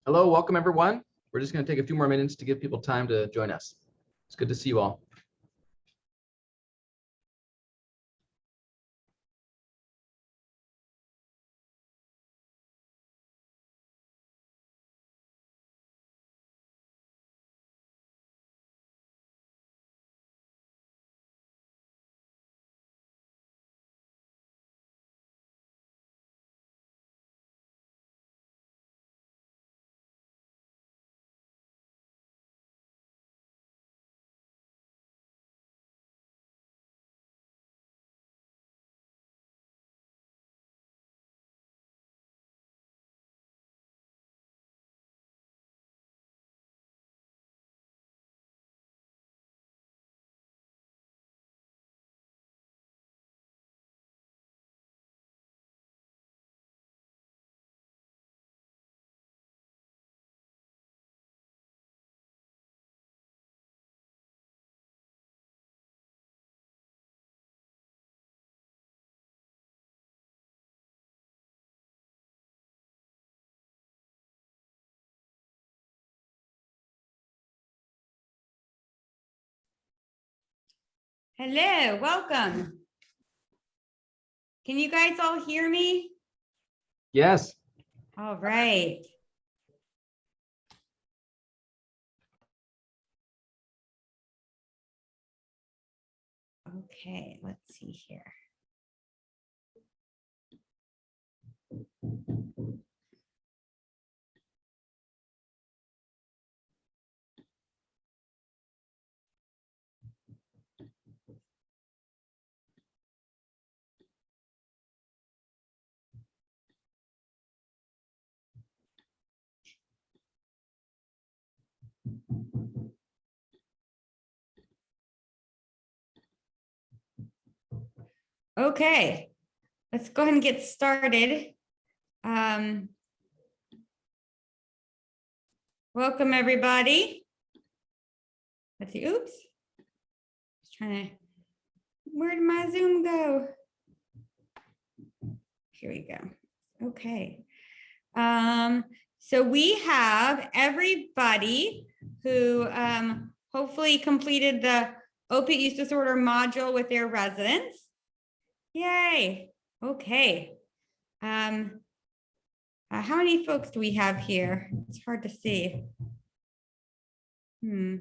Hello, welcome everyone. We're just going to take a few more minutes to give people time to join us. It's good to see you all. Hello, welcome. Can you guys all hear me? Yes. All right. Okay, let's see here. Okay, let's go ahead and get started. Welcome everybody. Let's see, oops. Just trying to, where did my Zoom go? Here we go. Okay. So we have everybody who hopefully completed the opiate use disorder module with their residents. Yay. Okay. How many folks do we have here? It's hard to see. We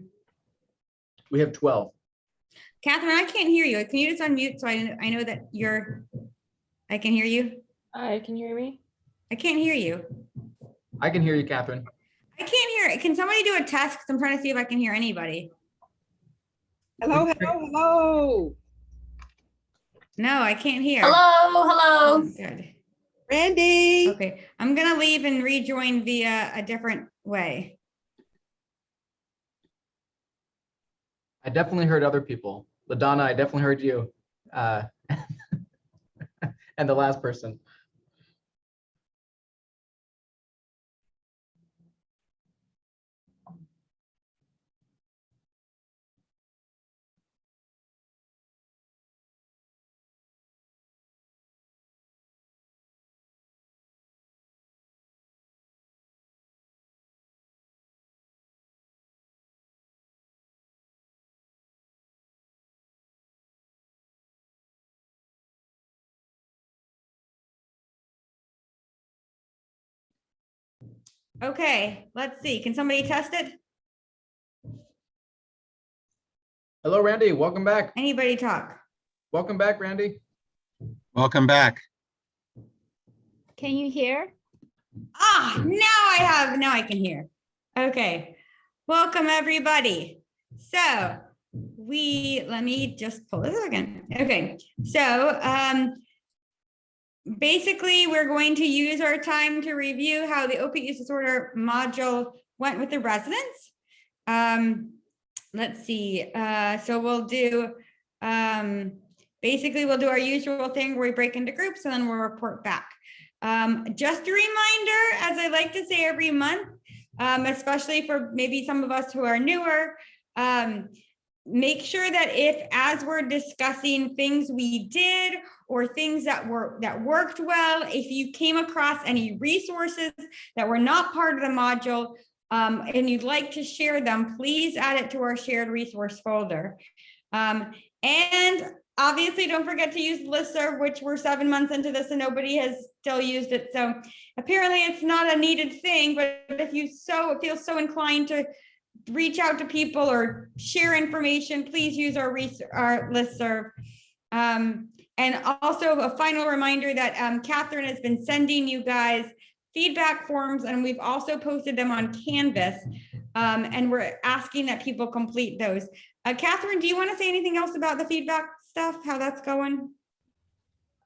have 12. Catherine, I can't hear you. Can you just unmute so I know that I can hear you? Hi, can you hear me? I can't hear you. I can hear you, Catherine. I can't hear it. Can somebody do a test? Because I'm trying to see if I can hear anybody. Hello, hello, hello. No, I can't hear. Hello, hello. Oh, good. Randy. Okay, I'm gonna leave and rejoin via a different way. I definitely heard other people. LaDonna, I definitely heard you. And the last person. Okay, let's see. Can somebody test it? Hello, Randy. Welcome back. Anybody talk? Welcome back, Randy. Welcome back. Can you hear? Now I can hear. Okay, welcome everybody. So let me just pull this again. Okay, so basically we're going to use our time to review how the opiate use disorder module went with the residents. Let's see, so we'll do, basically we'll do our usual thing where we break into groups and then we'll report back. Just a reminder, as I like to say every month, especially for maybe some of us who are newer, make sure that if, as we're discussing things we did or things that worked well, if you came across any resources that were not part of the module, and you'd like to share them, please add it to our shared resource folder. And obviously, don't forget to use listserv, which we're 7 months into this and nobody has still used it. So apparently it's not a needed thing, but if you feel so inclined to reach out to people or share information, please use our listserv. And also a final reminder that Catherine has been sending you guys feedback forms, and we've also posted them on Canvas, and we're asking that people complete those. Catherine, do you want to say anything else about the feedback stuff, how that's going?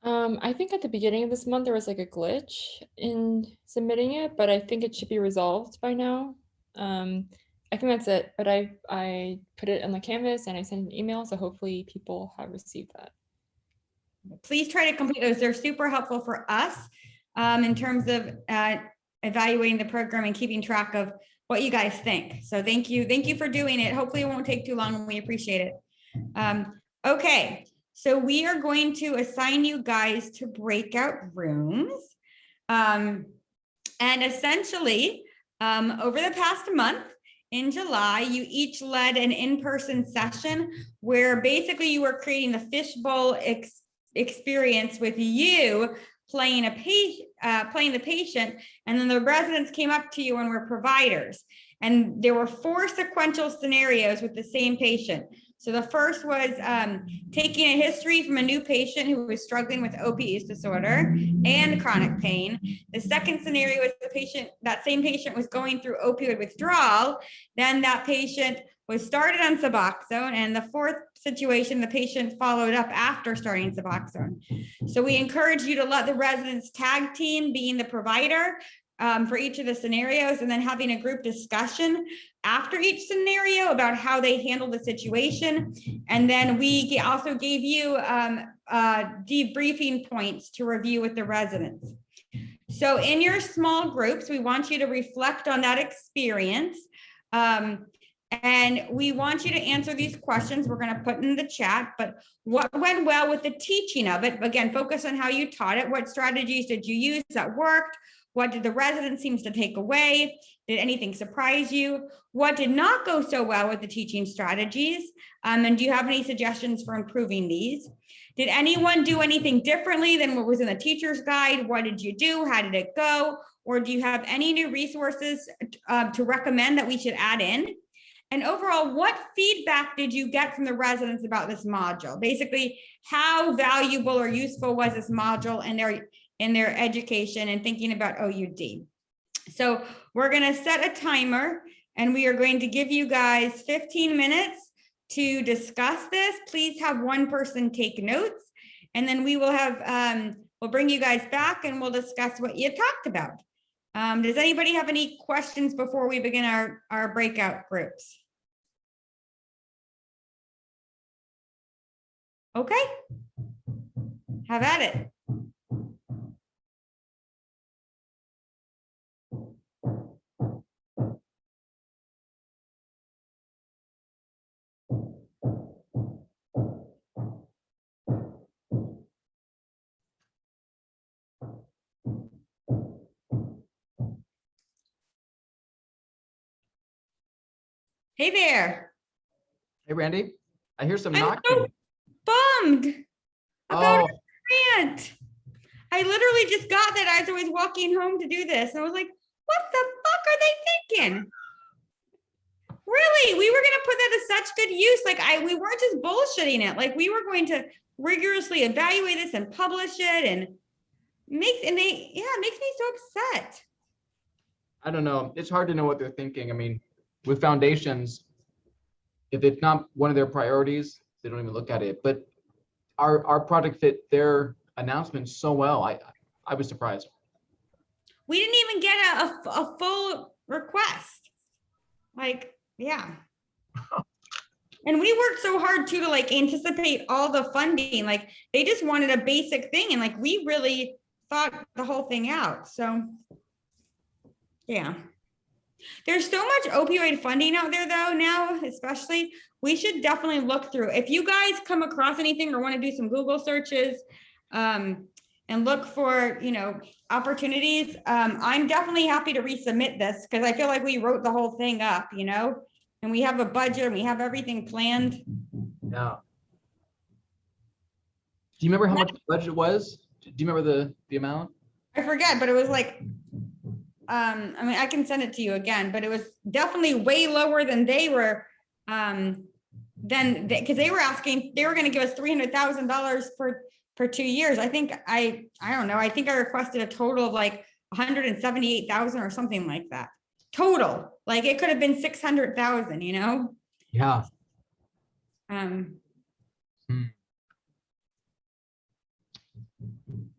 I think at the beginning of this month, there was like a glitch in submitting it, but I think it should be resolved by now. I think that's it, but I put it on the Canvas and I sent an email, so hopefully people have received that. Please try to complete those. They're super helpful for us in terms of evaluating the program and keeping track of what you guys think. So thank you for doing it. Hopefully it won't take too long and we appreciate it. Okay, so we are going to assign you guys to breakout rooms. And essentially, over the past month, in July, you each led an in-person session where basically you were creating the fishbowl experience with you playing the patient, and then the residents came up to you and were providers. And there were 4 sequential scenarios with the same patient. So the first was taking a history from a new patient who was struggling with opiate use disorder and chronic pain. The second scenario was that same patient was going through opioid withdrawal. Then that patient was started on Suboxone, and the fourth situation, the patient followed up after starting Suboxone. So we encourage you to let the residents tag team being the provider for each of the scenarios, and then having a group discussion after each scenario about how they handled the situation. And then we also gave you debriefing points to review with the residents. So in your small groups, we want you to reflect on that experience. And we want you to answer these questions we're going to put in the chat, but what went well with the teaching of it? Again, focus on how you taught it. What strategies did you use that worked? What did the residents seem to take away? Did anything surprise you? What did not go so well with the teaching strategies? And do you have any suggestions for improving these? Did anyone do anything differently than what was in the teacher's guide? What did you do? How did it go? Or do you have any new resources to recommend that we should add in? And overall, what feedback did you get from the residents about this module? Basically, how valuable or useful was this module in their education and thinking about OUD? So we're going to set a timer, and we are going to give you guys 15 minutes to discuss this. Please have one person take notes, and then we will have we'll bring you guys back and we'll discuss what you talked about. Does anybody have any questions before we begin our breakout groups? Okay, have at it. Hey there. Hey, Randy, I hear some I'm knocking. so bummed about Oh, our grant. I literally just got that as I was walking home to do this. And I was like, what the fuck are they thinking? Really? We were going to put that to such good use. Like we weren't just bullshitting it. Like we were going to rigorously evaluate this and publish it, and it makes me so upset. I don't know. It's hard to know what they're thinking. I mean, with foundations, if it's not one of their priorities, they don't even look at it. But our product fit their announcement so well. I was surprised. We didn't even get a full request. Like, yeah. And we worked so hard too to like anticipate all the funding. Like they just wanted a basic thing, and like we really thought the whole thing out. So yeah. There's so much opioid funding out there though now, especially, we should definitely look through. If you guys come across anything or want to do some Google searches, and look for, opportunities, I'm definitely happy to resubmit this because I feel like we wrote the whole thing up, and we have a budget and we have everything planned. Yeah. Do you remember how much the budget was? Do you remember the amount? I forget, but it was like, I can send it to you again, but it was definitely way lower than they were, because they were asking, they were gonna give us $300,000 for 2 years. I think I don't know, I think I requested a total of like 178,000 or something like that. Total, like it could have been 600,000, Yeah.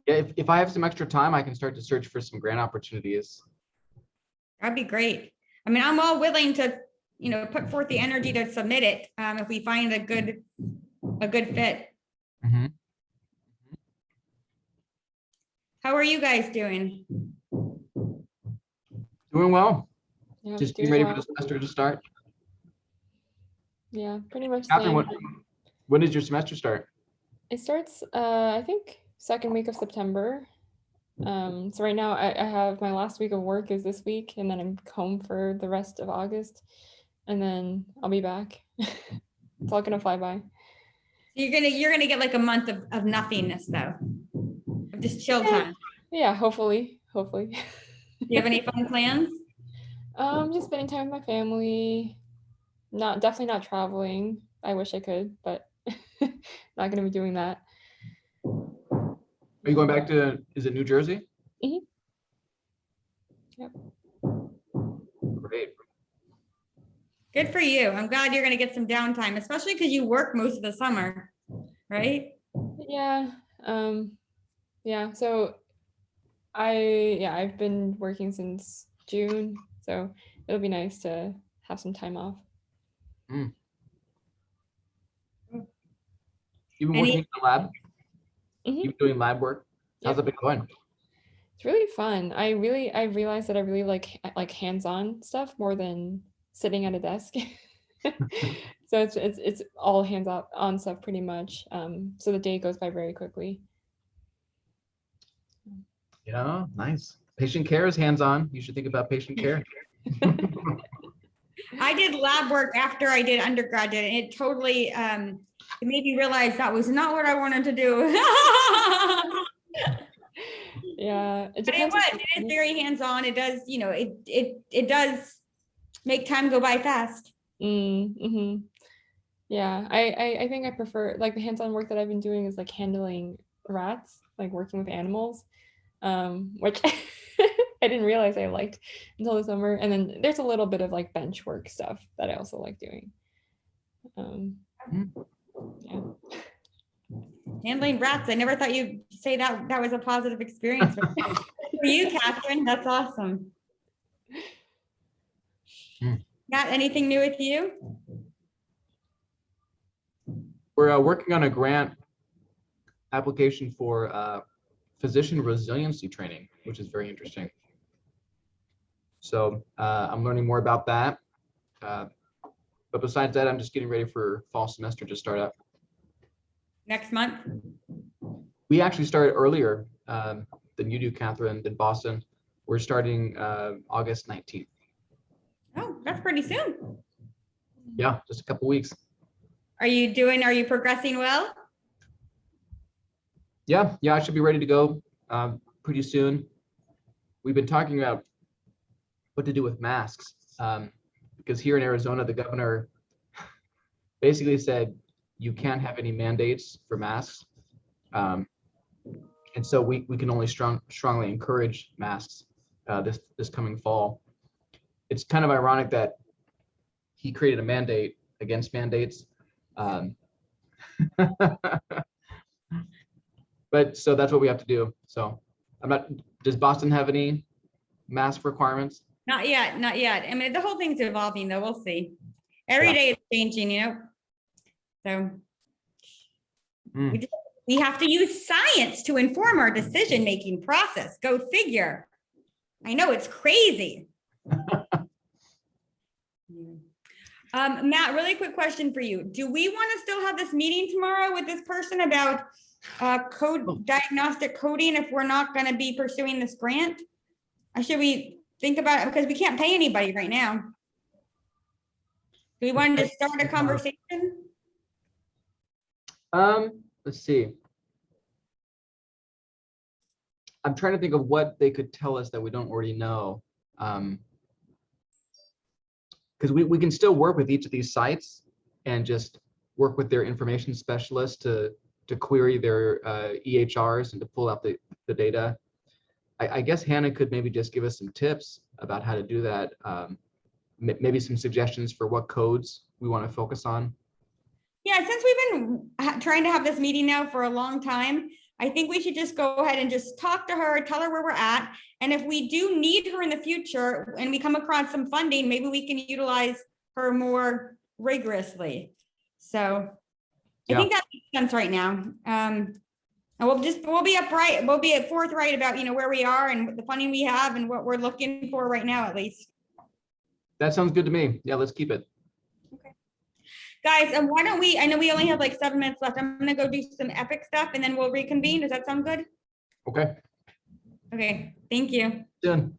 Yeah, if I have some extra time, I can start to search for some grant opportunities. That'd be great. I'm all willing to, put forth the energy to submit it, if we find a good fit. Mhm. How are you guys doing? Doing well. Yeah, Just doing getting ready well. for the semester to start. Yeah, pretty much Catherine, same. when does your semester start? It starts, I think, second week of September. So right now I have my last week of work is this week, and then I'm home for the rest of August, and then I'll be back. It's all gonna fly by. You're gonna get like a month of nothingness though, of just chill time. Yeah, hopefully. Do you have any fun plans? Just spending time with my family. Definitely not traveling. I wish I could, but not gonna be doing that. Are you going back to, is it New Jersey? Mhm. Yep. Great. Good for you. I'm glad you're gonna get some downtime, especially because you work most of the summer, right? Yeah. Yeah. So I've been working since June, so it'll be nice to have some time off. You've been Any- working in the lab? Mhm. You've been doing lab work? How's it been going? It's really fun. I realized that I really like hands-on stuff more than sitting at a desk. So it's all hands-on stuff pretty much. So the day goes by very quickly. Yeah, nice. Patient care is hands-on. You should think about patient care. I did lab work after I did undergraduate, and it totally it made me realize that was not what I wanted to do. Yeah, it But depends. it is very hands-on. It does, it does make time go by fast. Mm-hmm. Yeah, I think I prefer like the hands-on work that I've been doing is like handling rats, like working with animals, which I didn't realize I liked until the summer. And then there's a little bit of like bench work stuff that I also like doing. Yeah. Handling rats. I never thought you'd say that was a positive experience for you, Catherine. That's awesome. Got anything new with you? We're working on a grant application for physician resiliency training, which is very interesting. So I'm learning more about that. But besides that, I'm just getting ready for fall semester to start up. Next month? We actually started earlier than you do, Catherine, than Boston. We're starting August 19th. Oh, that's pretty soon. Yeah, just a couple weeks. Are you progressing well? Yeah, I should be ready to go pretty soon. We've been talking about what to do with masks because here in Arizona, the governor basically said you can't have any mandates for masks. And so we can only strongly encourage masks this coming fall. It's kind of ironic that he created a mandate against mandates. But so that's what we have to do. So does Boston have any mask requirements? Not yet. I mean, the whole thing's evolving though. We'll see. Every day it's changing, So we have to use science to inform our decision-making process. Go figure. I know it's crazy. Matt, really quick question for you. Do we want to still have this meeting tomorrow with this person about code diagnostic coding if we're not going to be pursuing this grant? Or should we think about it because we can't pay anybody right now? Do we want to start a conversation? Let's see. I'm trying to think of what they could tell us that we don't already know. Because we can still work with each of these sites and just work with their information specialists to query their EHRs and to pull out the data. I guess Hannah could maybe just give us some tips about how to do that. Maybe some suggestions for what codes we want to focus on. Yeah, since we've been trying to have this meeting now for a long time, I think we should just go ahead and just talk to her, tell her where we're at. And if we do need her in the future and we come across some funding, maybe we can utilize her more rigorously. So I think that makes sense right now. And we'll be upright, we'll be forthright about, where we are and the funding we have and what we're looking for right now, at least. That sounds good to me. Yeah, let's keep it. Guys, why don't we, I know we only have like 7 minutes left. I'm gonna go do some epic stuff and then we'll reconvene. Does that sound good? Okay. Okay, thank you. Done.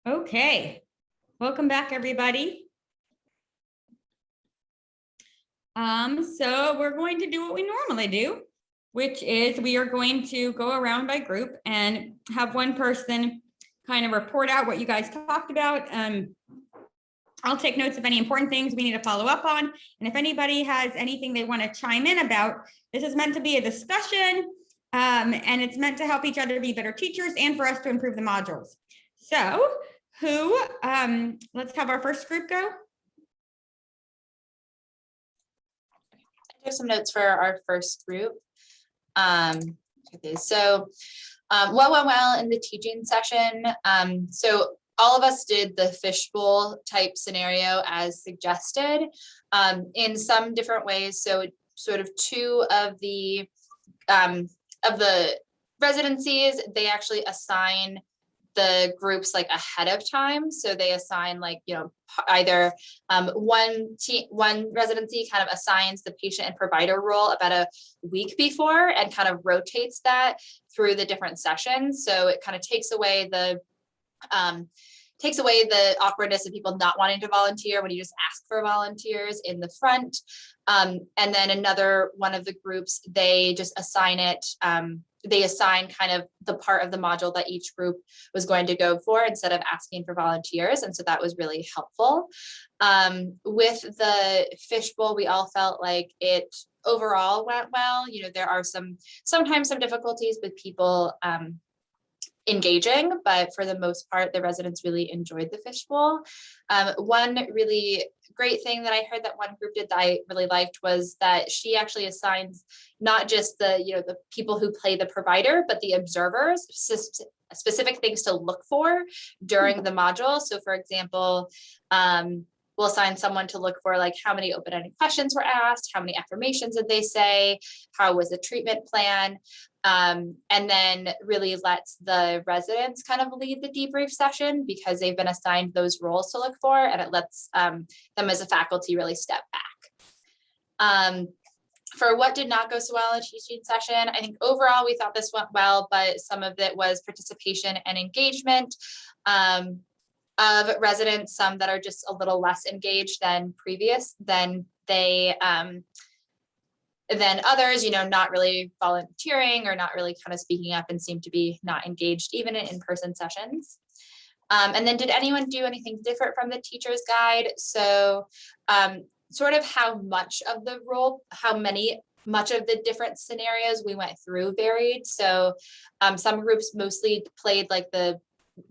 Okay, welcome back, everybody. So we're going to do what we normally do, which is we are going to go around by group and have one person kind of report out what you guys talked about. I'll take notes of any important things we need to follow up on. And if anybody has anything they want to chime in about, this is meant to be a discussion, and it's meant to help each other be better teachers and for us to improve the modules. So let's have our first group go. Here's some notes for our first group. Okay, so what went well in the teaching session? So all of us did the fishbowl type scenario as suggested in some different ways. So sort of two of the residencies, they actually assign the groups like ahead of time. So they assign like, you know, either one residency kind of assigns the patient and provider role about a week before and kind of rotates that through the different sessions. So it kind of takes away the awkwardness of people not wanting to volunteer when you just ask for volunteers in the front. And then another one of the groups, they just assign it, they assign kind of the part of the module that each group was going to go for instead of asking for volunteers. And so that was really helpful. With the fishbowl, we all felt like it overall went well. You know, there are sometimes some difficulties with people engaging, but for the most part, the residents really enjoyed the fishbowl. One really great thing that I heard that one group did that I really liked was that she actually assigns not just the people who play the provider, but the observers, specific things to look for during the module. So for example, we'll assign someone to look for like how many open-ended questions were asked, how many affirmations did they say, how was the treatment plan, and then really lets the residents kind of lead the debrief session because they've been assigned those roles to look for, and it lets them as a faculty really step back. For what did not go so well in teaching session, I think overall we thought this went well, but some of it was participation and engagement of residents, some that are just a little less engaged than than others, you know, not really volunteering or not really kind of speaking up and seem to be not engaged even in in-person sessions. And then did anyone do anything different from the teacher's guide? So sort of how much of the much of the different scenarios we went through varied. So some groups mostly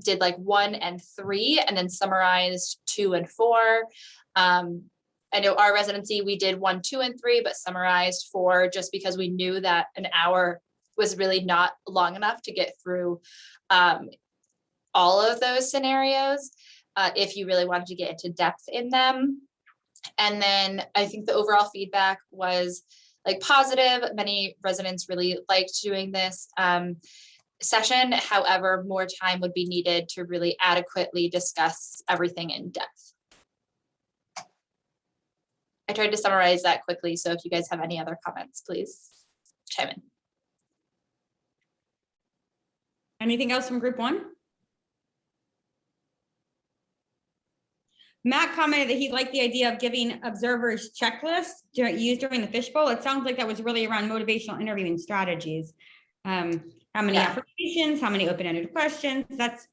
did like 1 and 3 and then summarized 2 and 4. I know our residency, we did 1, 2, and 3, but summarized 4 just because we knew that an hour was really not long enough to get through all of those scenarios if you really wanted to get into depth in them. And then I think the overall feedback was like positive. Many residents really liked doing this session. However, more time would be needed to really adequately discuss everything in depth. I tried to summarize that quickly, so if you guys have any other comments, please chime in. Anything else from group 1? Matt commented that he liked the idea of giving observers checklists used during the fishbowl. It sounds like that was really around motivational interviewing strategies. How many applications, how many open-ended questions? That's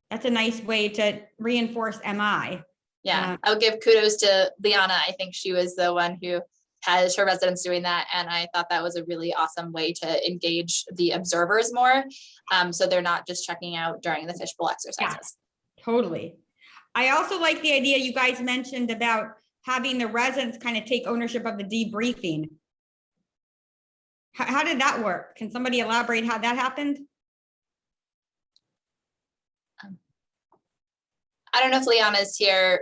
a nice way to reinforce MI. Yeah, I'll give kudos to Liana. I think she was the one who has her residents doing that. And I thought that was a really awesome way to engage the observers more. So they're not just checking out during the fishbowl exercises. Yeah, totally. I also like the idea you guys mentioned about having the residents kind of take ownership of the debriefing. How did that work? Can somebody elaborate how that happened? I don't know if Liana's here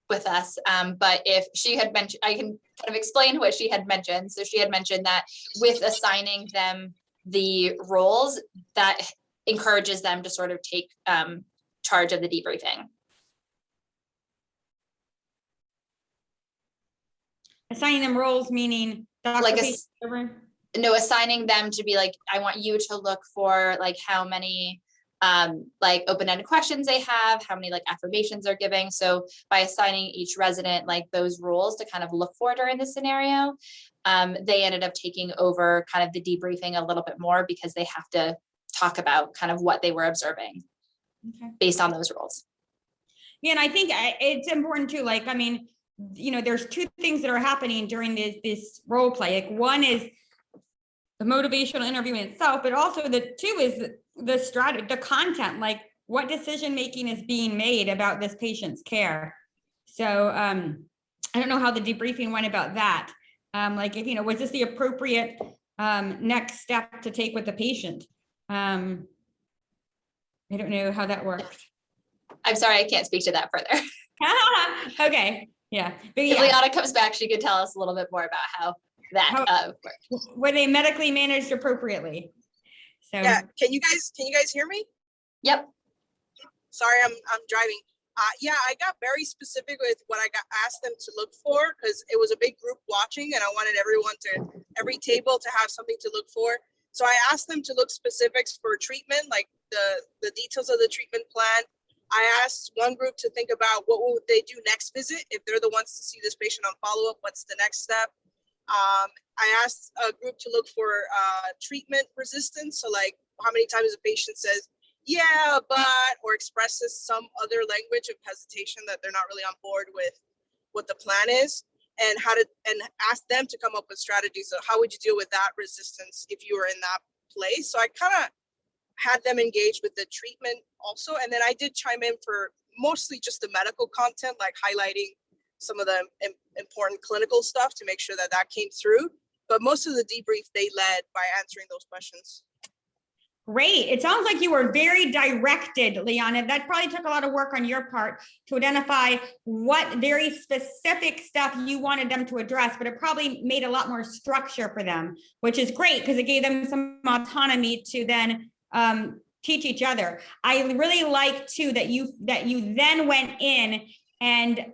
with us, but if she had mentioned, I can kind of explain what she had mentioned. So she had mentioned that with assigning them the roles, that encourages them to sort of take charge of the debriefing. Assigning them roles meaning assigning them to be like, I want you to look for like how many like open-ended questions they have, how many like affirmations they're giving. So by assigning each resident like those rules to kind of look for during the scenario, they ended up taking over kind of the debriefing a little bit more because they have to talk about kind of what they were observing based on those rules. Yeah, and I think it's important too, like, I mean, you know, there's two things that are happening during this role play. Like one is the motivational interview in itself, but also the two is the strategy, the content, like what decision making is being made about this patient's care. So I don't know how the debriefing went about that. Like, if, you know, was this the appropriate next step to take with the patient? I don't know how that worked. I'm sorry, I can't speak to that further. Okay, yeah. But If yeah, Liana comes back, she could tell us a little bit more about how that worked. were they medically managed appropriately? So Yeah, can you guys hear me? Yep. Sorry, I'm driving. Yeah, I got very specific with what I asked them to look for because it was a big group watching and I wanted every table to have something to look for. So I asked them to look specifics for treatment, like the details of the treatment plan. I asked one group to think about what would they do next visit if they're the ones to see this patient on follow-up, what's the next step? I asked a group to look for treatment resistance. So like how many times a patient says, yeah, but, or expresses some other language of hesitation that they're not really on board with what the plan is, and ask them to come up with strategies of how would you deal with that resistance if you were in that place. So I kind of had them engage with the treatment also. And then I did chime in for mostly just the medical content, like highlighting some of the important clinical stuff to make sure that that came through. But most of the debrief they led by answering those questions. great. It sounds like you were very directed, Liana. That probably took a lot of work on your part to identify what very specific stuff you wanted them to address, but it probably made a lot more structure for them, which is great because it gave them some autonomy to then teach each other. I really like too that you then went in and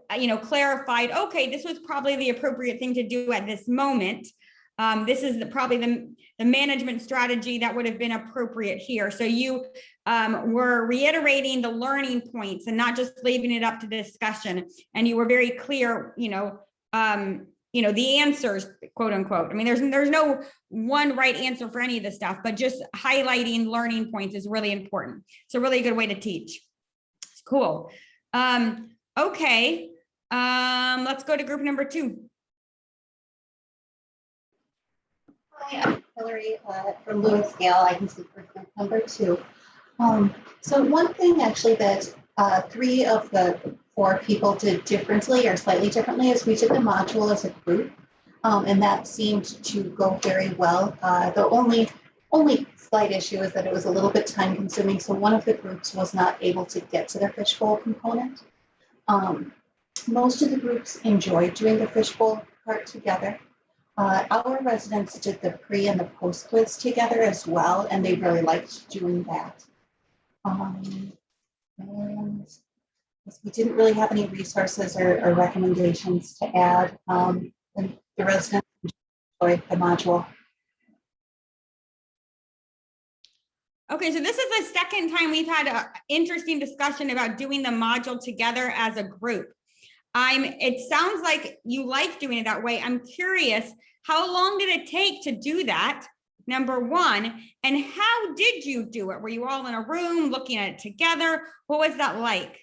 clarified, okay, this was probably the appropriate thing to do at this moment. This is probably the management strategy that would have been appropriate here. So you were reiterating the learning points and not just leaving it up to discussion. And you were very clear, the answers, quote unquote. I mean, there's no one right answer for any of this stuff, but just highlighting learning points is really important. It's a really good way to teach. Cool. Okay. Let's go to group number 2. Hi, I'm Hillary from Lewis Scale. I can speak for group number 2. So one thing actually that 3 of the 4 people did differently or slightly differently is we did the module as a group, and that seemed to go very well. The only slight issue is that it was a little bit time consuming, so one of the groups was not able to get to the fishbowl component. Most of the groups enjoyed doing the fishbowl part together. Our residents did the pre and the post quiz together as well, and they really liked doing that. And we didn't really have any resources or recommendations to add, and the residents enjoyed the module. Okay, so this is the second time we've had an interesting discussion about doing the module together as a group. It sounds like you like doing it that way. I'm curious, how long did it take to do that? Number 1, and how did you do it? Were you all in a room looking at it together? What was that like?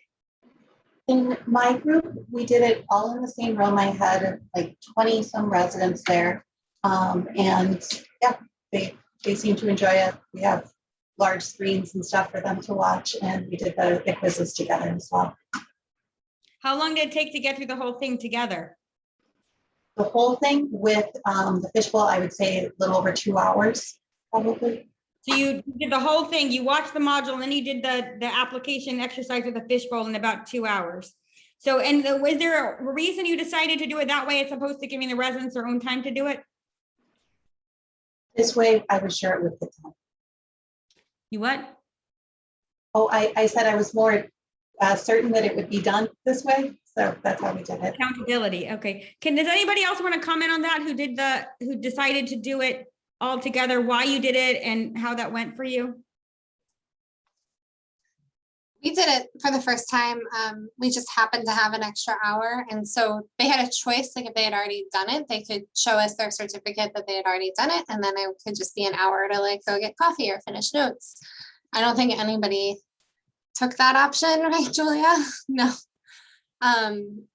In my group, we did it all in the same room. I had like 20 some residents there. And yeah, they seem to enjoy it. We have large screens and stuff for them to watch, and we did the quizzes together as well. How long did it take to get through the whole thing together? The whole thing with the fishbowl, I would say a little over 2 hours, probably. So you did the whole thing, you watched the module, and then you did the application exercise with the fishbowl in about 2 hours. So, was there a reason you decided to do it that way as opposed to giving the residents their own time to do it? This way, I was sure it would get done. You what? Oh, I said I was more certain that it would be done this way. So that's how we did it. Accountability. Okay. Does anybody else want to comment on that? Who decided to do it all together, why you did it and how that went for you? We did it for the first time. We just happened to have an extra hour. And so they had a choice, like if they had already done it, they could show us their certificate that they had already done it. And then it could just be an hour to like go get coffee or finish notes. I don't think anybody took that option, right, Julia? No.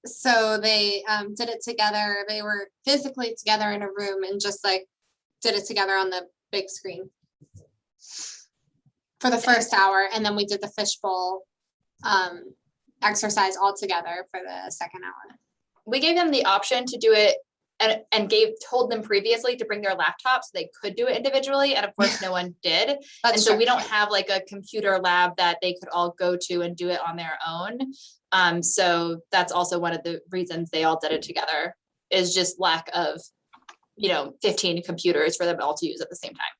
So they did it together. They were physically together in a room and just like did it together on the big screen for the first hour. And then we did the fishbowl exercise all together for the second hour. We gave them the option to do it and told them previously to bring their laptops so they could do it individually. And of course, no one did. And so we don't have like a computer lab that they could all go to and do it on their own. So that's also one of the reasons they all did it together, is just lack of, 15 computers for them all to use at the same time.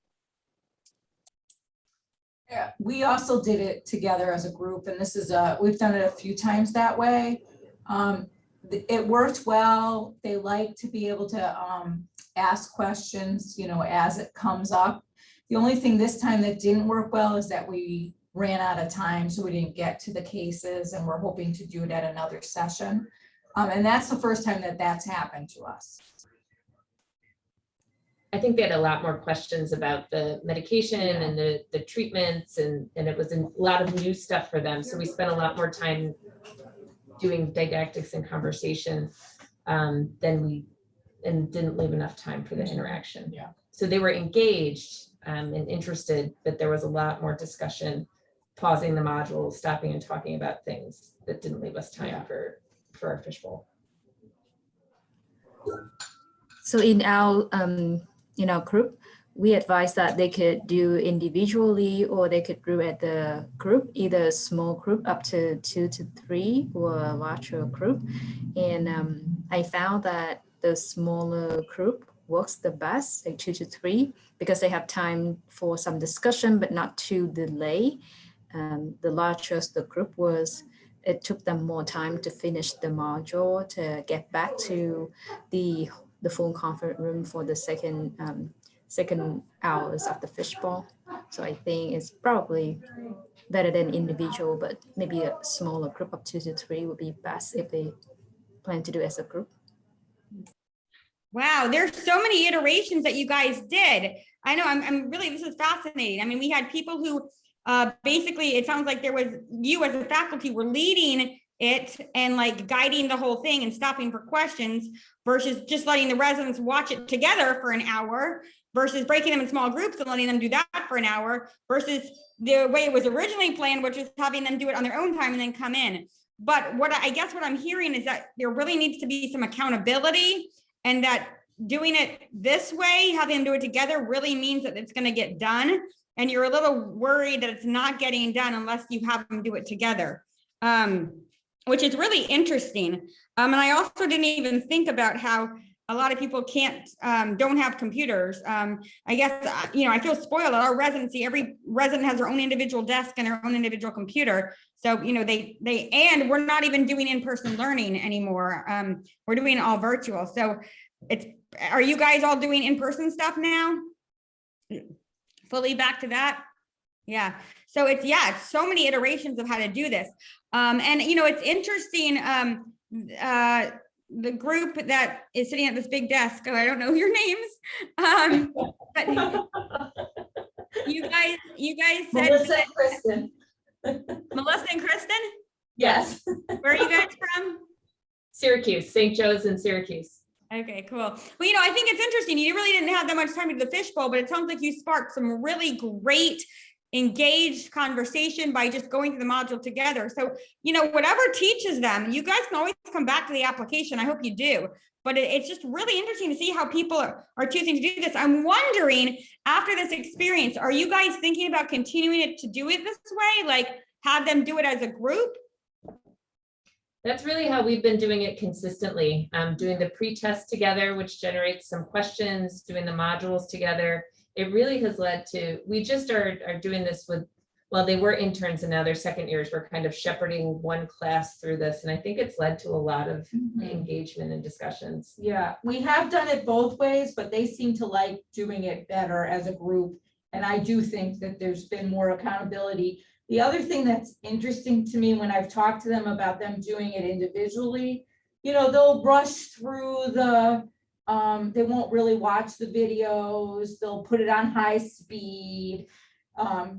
Yeah, we also did it together as a group, and this is we've done it a few times that way. It worked well. They like to be able to ask questions, as it comes up. The only thing this time that didn't work well is that we ran out of time, so we didn't get to the cases, and we're hoping to do it at another session. And that's the first time that that's happened to us. I think they had a lot more questions about the medication and the treatments, and it was a lot of new stuff for them. So we spent a lot more time doing didactics and conversation and didn't leave enough time for the interaction. Yeah. So they were engaged and interested, but there was a lot more discussion, pausing the module, stopping and talking about things that didn't leave us time for our fishbowl. So in our group, we advise that they could do individually or they could do at the group, either a small group up to 2 to 3 or a larger group. And I found that the smaller group works the best, like 2 to 3, because they have time for some discussion, but not too delay. The larger the group was, it took them more time to finish the module, to get back to the full conference room for the second hours of the fishbowl. So I think it's probably better than individual, but maybe a smaller group of 2 to 3 would be best if they plan to do as a group. Wow, there's so many iterations that you guys did. I know, I'm really, this is fascinating. I mean, we had people who basically, it sounds like there was, you as a faculty were leading it and like guiding the whole thing and stopping for questions versus just letting the residents watch it together for an hour versus breaking them in small groups and letting them do that for an hour versus the way it was originally planned, which is having them do it on their own time and then come in. But what I guess what I'm hearing is that there really needs to be some accountability, and that doing it this way, having them do it together, really means that it's going to get done. And you're a little worried that it's not getting done unless you have them do it together, which is really interesting. And I also didn't even think about how a lot of people don't have computers. I guess, I feel spoiled at our residency. Every resident has their own individual desk and their own individual computer. So, and we're not even doing in-person learning anymore. We're doing it all virtual. So are you guys all doing in-person stuff now? Fully back to that? Yeah. So it's so many iterations of how to do this. And it's interesting, the group that is sitting at this big desk, I don't know your names, but you guys said Melissa and Kristen. Melissa and Kristen? Yes. Where are you guys from? Syracuse, St. Joe's in Syracuse. Okay, cool. Well, I think it's interesting. You really didn't have that much time to do the fishbowl, but it sounds like you sparked some really great engaged conversation by just going through the module together. So, whatever teaches them, you guys can always come back to the application. I hope you do. But it's just really interesting to see how people are choosing to do this. I'm wondering, after this experience, are you guys thinking about continuing it to do it this way? Like have them do it as a group? That's really how we've been doing it consistently, doing the pre-test together, which generates some questions, doing the modules together. It really has led to, we just are doing this with, well, they were interns and now they're second years. We're kind of shepherding one class through this. And I think it's led to a lot of engagement and discussions. Yeah, we have done it both ways, but they seem to like doing it better as a group. And I do think that there's been more accountability. The other thing that's interesting to me when I've talked to them about them doing it individually, you know, they'll rush through the, they won't really watch the videos, they'll put it on high speed.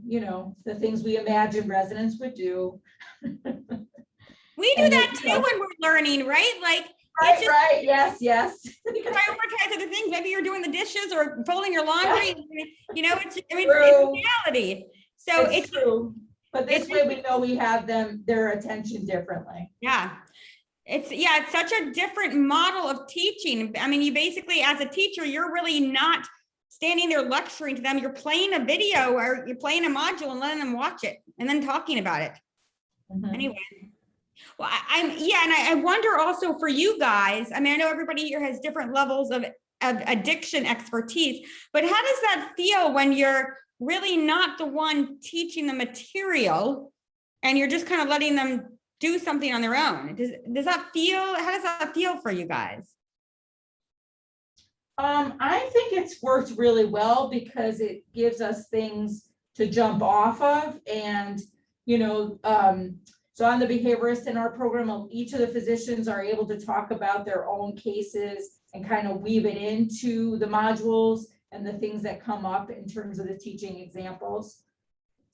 You know, the things we imagine residents would do. We do And that then, too you know, when we're learning, right? Like, Right, it's just right, yes. you prioritize other things. Maybe you're doing the dishes or folding your laundry. You know, I mean, True. it's reality. So It's true. But this it's way we know we have their attention differently. yeah. It's such a different model of teaching. I mean, you basically, as a teacher, you're really not standing there lecturing to them. You're playing a video or you're playing a module and letting them watch it and then talking about it. Mhm. Anyway. Well, I wonder also for you guys, I mean, I know everybody here has different levels of addiction expertise, but how does that feel when you're really not the one teaching the material and you're just kind of letting them do something on their own? Does that feel, how does that feel for you guys? I think it's worked really well because it gives us things to jump off of. And, you know, so on the behaviorist in our program, each of the physicians are able to talk about their own cases and kind of weave it into the modules and the things that come up in terms of the teaching examples.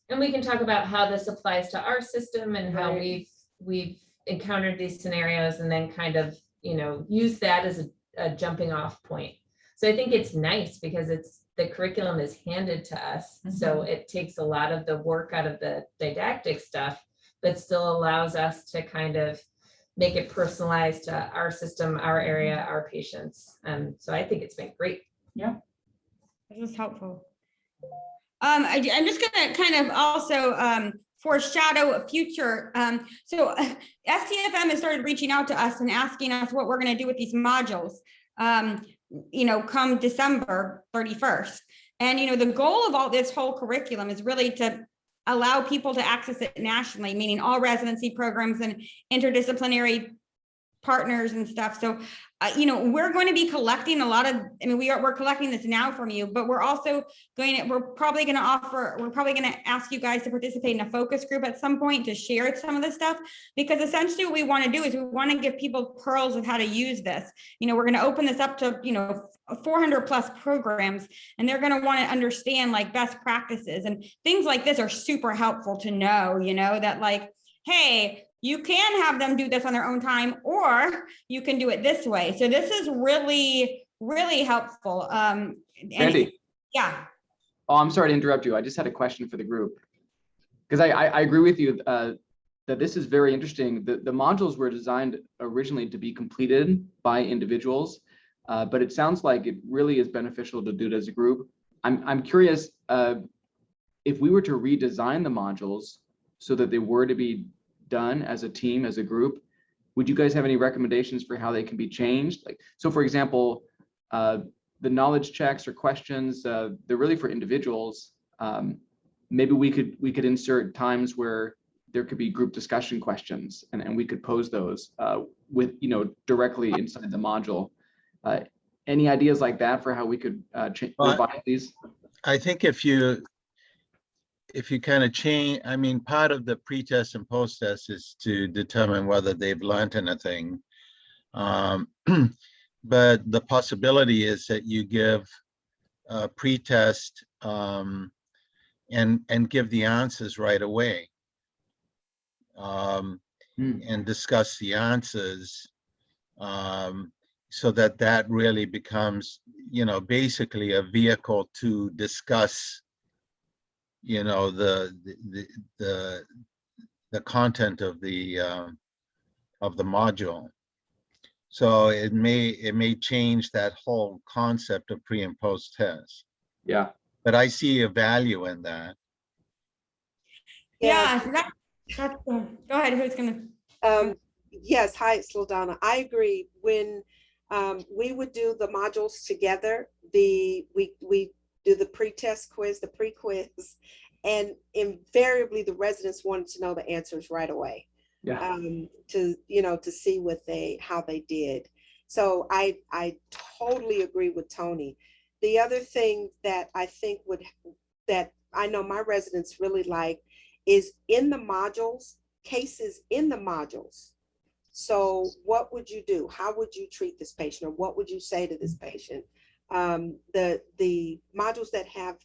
And we can talk about how this applies to our system and how Right. we've encountered these scenarios and then kind of, you know, use that as a jumping off point. So I think it's nice because the curriculum is handed to us. So it takes a lot of the work out of the didactic stuff, but still allows us to kind of make it personalized to our system, our area, our patients. So I think it's been great. Yeah. This was helpful. I'm just gonna kind of also foreshadow a future. So STFM has started reaching out to us and asking us what we're gonna do with these modules, you know, come December 31st. And, you know, the goal of all this whole curriculum is really to allow people to access it nationally, meaning all residency programs and interdisciplinary partners and stuff. So, you know, we're going to be collecting a lot of, I mean, we're collecting this now from you, but we're also we're probably going to ask you guys to participate in a focus group at some point to share some of this stuff, because essentially what we want to do is we want to give people pearls of how to use this. You know, we're going to open this up to, you know, 400 plus programs, and they're going to want to understand like best practices and things like this are super helpful to know, you know, that like, hey, you can have them do this on their own time, or you can do it this way. So this is really, really helpful. Andy. Yeah. Oh, I'm sorry to interrupt you. I just had a question for the group. Because I agree with you that this is very interesting. The modules were designed originally to be completed by individuals, but it sounds like it really is beneficial to do it as a group. I'm curious if we were to redesign the modules so that they were to be done as a team, as a group, would you guys have any recommendations for how they can be changed? Like, so for example, the knowledge checks or questions, they're really for individuals. Maybe we could insert times where there could be group discussion questions and we could pose those with, you know, directly inside the module. Any ideas like that for how we could revise these? I think if you kind of change, I mean, part of the pre-test and post-test is to determine whether they've learned anything. But the possibility is that you give a pre-test and give the answers right away and discuss the answers so that really becomes, you know, basically a vehicle to discuss, you know, the content of the module. So it may change that whole concept of pre and post test. Yeah. But I see a value in that. Yeah. That's go ahead. Who's gonna? Yes. Hi, it's LaDonna. I agree. When we would do the modules together, we do the pre-test quiz, the pre-quiz, and invariably the residents wanted to know the answers right away. Yeah. To see how they did. So I totally agree with Tony. The other thing that I think that I know my residents really like is in the modules, cases in the modules. So what would you do? How would you treat this patient, or what would you say to this patient? The modules that have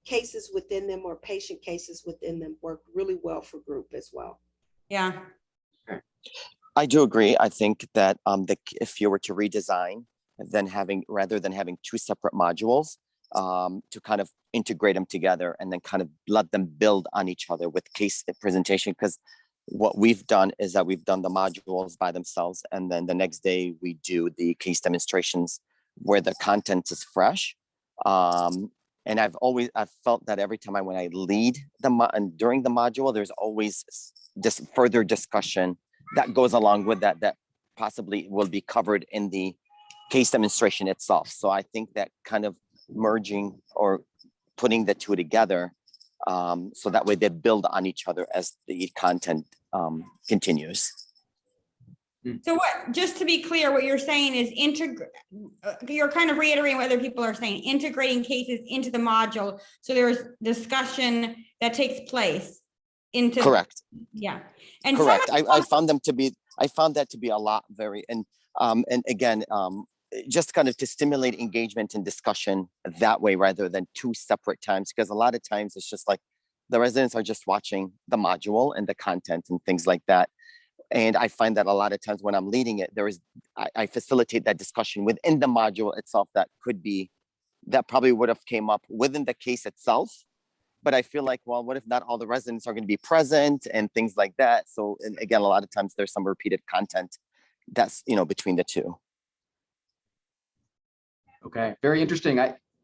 cases within them or patient cases within them work really well for group as well. Yeah. I do agree. I think that if you were to redesign, then rather than having two separate modules, to kind of integrate them together and then kind of let them build on each other with case presentation. Because what we've done is that we've done the modules by themselves, and then the next day we do the case demonstrations where the content is fresh. And I've felt that every time when I lead and during the module, there's always just further discussion that goes along with that possibly will be covered in the case demonstration itself. So I think that kind of merging or putting the two together, so that way they build on each other as the content continues. So what, just to be clear, what you're saying is you're kind of reiterating what other people are saying, integrating cases into the module. So there's discussion that takes place into. Correct. Yeah. And correct. I found that to be a lot and again, just kind of to stimulate engagement and discussion that way rather than two separate times, because a lot of times it's just like the residents are just watching the module and the content and things like that. And I find that a lot of times when I'm leading it, I facilitate that discussion within the module itself that probably would have came up within the case itself. But I feel like, well, what if not all the residents are going to be present and things like that? So and again, a lot of times there's some repeated content that's, between the two. Okay, very interesting.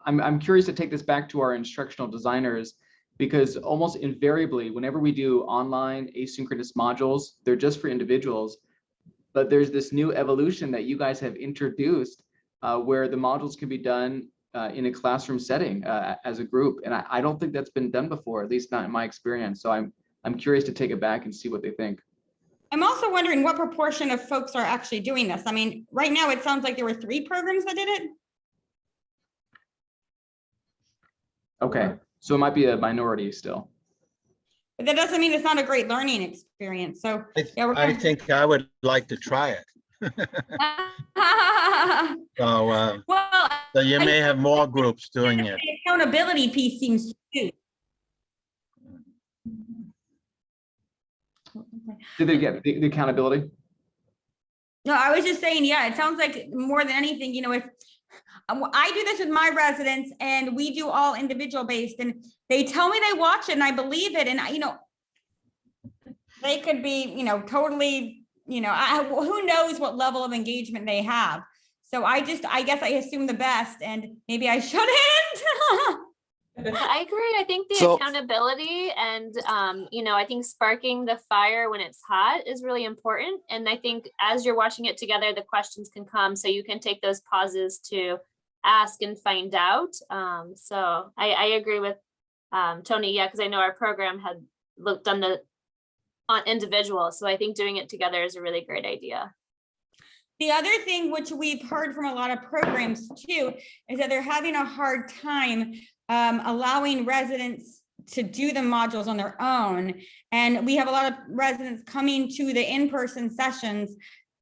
I'm curious to take this back to our instructional designers, because almost invariably, whenever we do online asynchronous modules, they're just for individuals. But there's this new evolution that you guys have introduced where the modules can be done in a classroom setting as a group. And I don't think that's been done before, at least not in my experience. So I'm curious to take it back and see what they think. I'm also wondering what proportion of folks are actually doing this. I mean, right now it sounds like there were 3 programs that did it. Okay, so it might be a minority still. But that doesn't mean it's not a great learning experience. So yeah, I think I would like to try it. So, well, so you may have more groups doing it. the accountability piece seems to. Did they get the accountability? No, I was just saying, yeah, it sounds like more than anything, if I do this with my residents and we do all individual based, and they tell me they watch it and I believe it. And they could be, totally, who knows what level of engagement they have. So I guess I assume the best, and maybe I shouldn't. I agree. I think the accountability and, I think sparking the fire when it's hot is really important. And I think as you're watching it together, the questions can come, so you can take those pauses to ask and find out. So I agree with Tony. Yeah, because I know our program had done on individuals. So I think doing it together is a really great idea. The other thing, which we've heard from a lot of programs too, is that they're having a hard time allowing residents to do the modules on their own. And we have a lot of residents coming to the in-person sessions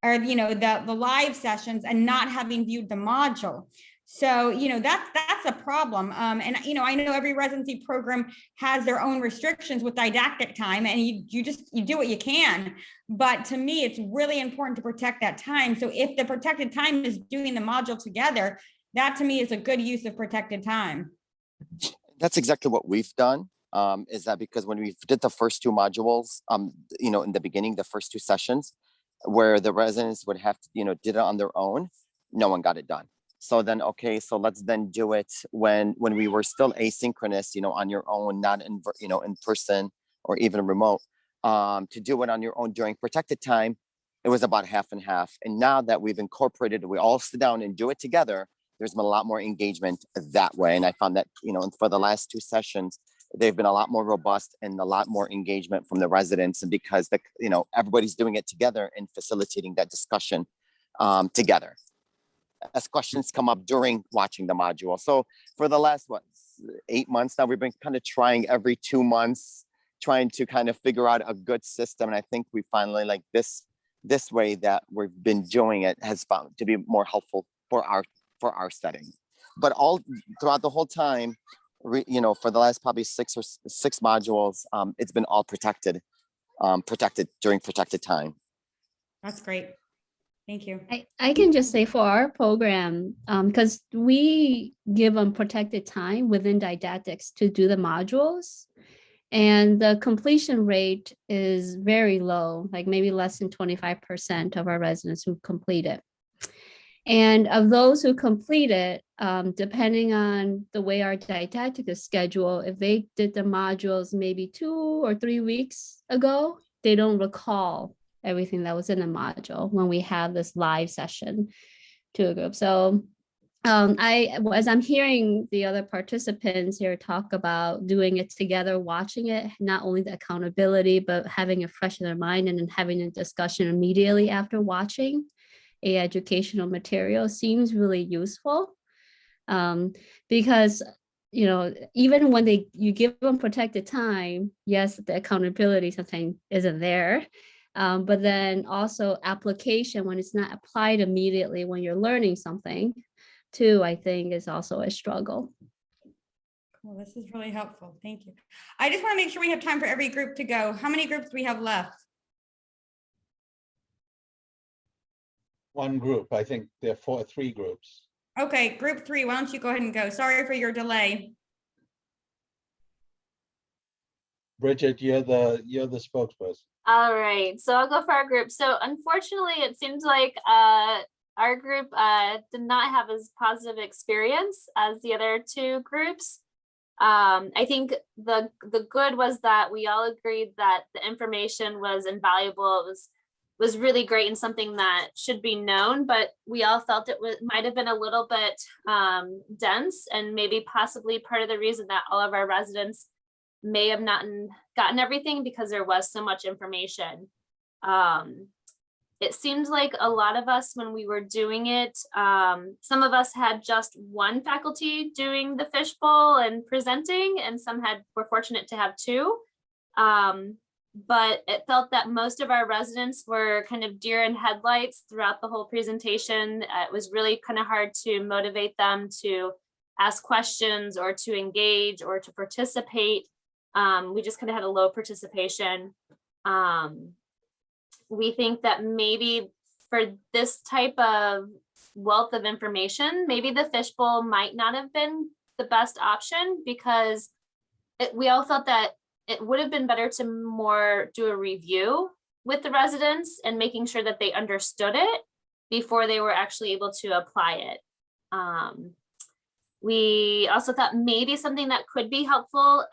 or, the live sessions and not having viewed the module. So, that's a problem. And, I know every residency program has their own restrictions with didactic time, and you do what you can. But to me, it's really important to protect that time. So if the protected time is doing the module together, that to me is a good use of protected time. That's exactly what we've done. Is that because when we did the first 2 modules, in the beginning, the first 2 sessions, where the residents would have to, did it on their own, no one got it done. So then, okay, so let's then do it when we were still asynchronous, on your own, not in, in person or even remote, to do it on your own during protected time. It was about half and half. And now that we've incorporated, we all sit down and do it together, there's been a lot more engagement that way. And I found that, for the last 2 sessions, they've been a lot more robust and a lot more engagement from the residents, and because everybody's doing it together and facilitating that discussion together as questions come up during watching the module. So for the last 8 months now, we've been kind of trying every 2 months, trying to kind of figure out a good system. And I think we finally like this way that we've been doing it has found to be more helpful for our setting. But all throughout the whole time, you know, for the last probably six modules, it's been all protected during protected time. That's great. Thank you. I can just say for our program, because we give them protected time within didactics to do the modules. And the completion rate is very low, like maybe less than 25% of our residents who complete it. And of those who complete it, depending on the way our didactic is scheduled, if they did the modules maybe 2 or 3 weeks ago, they don't recall everything that was in the module when we have this live session to a group. So as I'm hearing the other participants here talk about doing it together, watching it, not only the accountability, but having it fresh in their mind and then having a discussion immediately after watching a educational material seems really useful. Because, you know, even when you give them protected time, yes, the accountability sometimes isn't there. But then also application when it's not applied immediately when you're learning something too, I think is also a struggle. Cool, this is really helpful. Thank you. I just want to make sure we have time for every group to go. How many groups do we have left? One group, I think there are 3 groups. Okay, group 3, why don't you go ahead and go? Sorry for your delay. Bridget, you're the spokesperson. All right, so I'll go for our group. So unfortunately, it seems like our group did not have as positive experience as the other 2 groups. I think the good was that we all agreed that the information was invaluable. It was really great and something that should be known, but we all felt it might have been a little bit dense, and maybe possibly part of the reason that all of our residents may have not gotten everything because there was so much information. It seemed like a lot of us, when we were doing it, some of us had just one faculty doing the fishbowl and presenting, and some were fortunate to have 2. But it felt that most of our residents were kind of deer in headlights throughout the whole presentation. It was really kind of hard to motivate them to ask questions or to engage or to participate. We just kind of had a low participation. We think that maybe for this type of wealth of information, maybe the fishbowl might not have been the best option, because we all felt that it would have been better to more do a review with the residents and making sure that they understood it before they were actually able to apply it. We also thought maybe something that could be helpful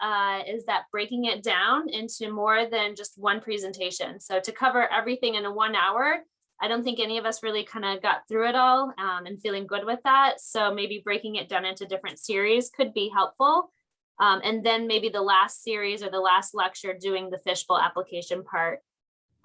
is that breaking it down into more than just one presentation. So to cover everything in 1 hour, I don't think any of us really kind of got through it all and feeling good with that. So maybe breaking it down into different series could be helpful. And then maybe the last series or the last lecture doing the fishbowl application part.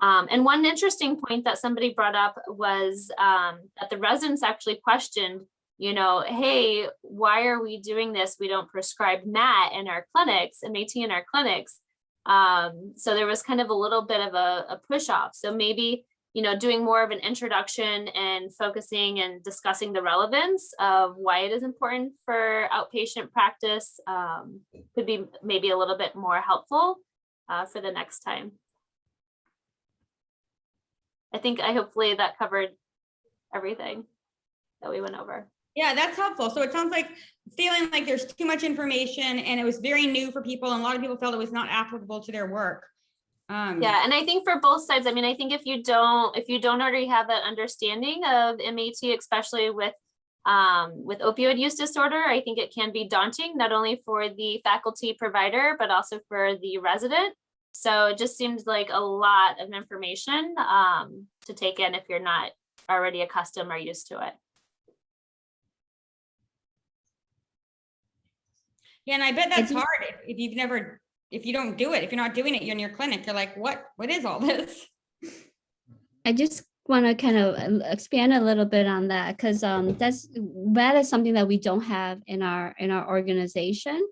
And one interesting point that somebody brought up was that the residents actually questioned, you know, hey, why are we doing this? We don't prescribe MAT in our clinics, MAT in our clinics. So there was kind of a little bit of a push off. So maybe, you know, doing more of an introduction and focusing and discussing the relevance of why it is important for outpatient practice could be maybe a little bit more helpful for the next time. I hopefully that covered everything that we went over. Yeah, that's helpful. So it sounds like feeling like there's too much information and it was very new for people, and a lot of people felt it was not applicable to their work. Yeah, and I think for both sides, I mean, I think if you don't already have that understanding of MAT, especially with opioid use disorder, I think it can be daunting, not only for the faculty provider, but also for the resident. So it just seems like a lot of information to take in if you're not already accustomed or used to it. Yeah, and I bet that's hard if you don't do it, if you're not doing it, you're in your clinic, you're like, what is all this? I just want to kind of expand a little bit on that, because that is something that we don't have in our organization.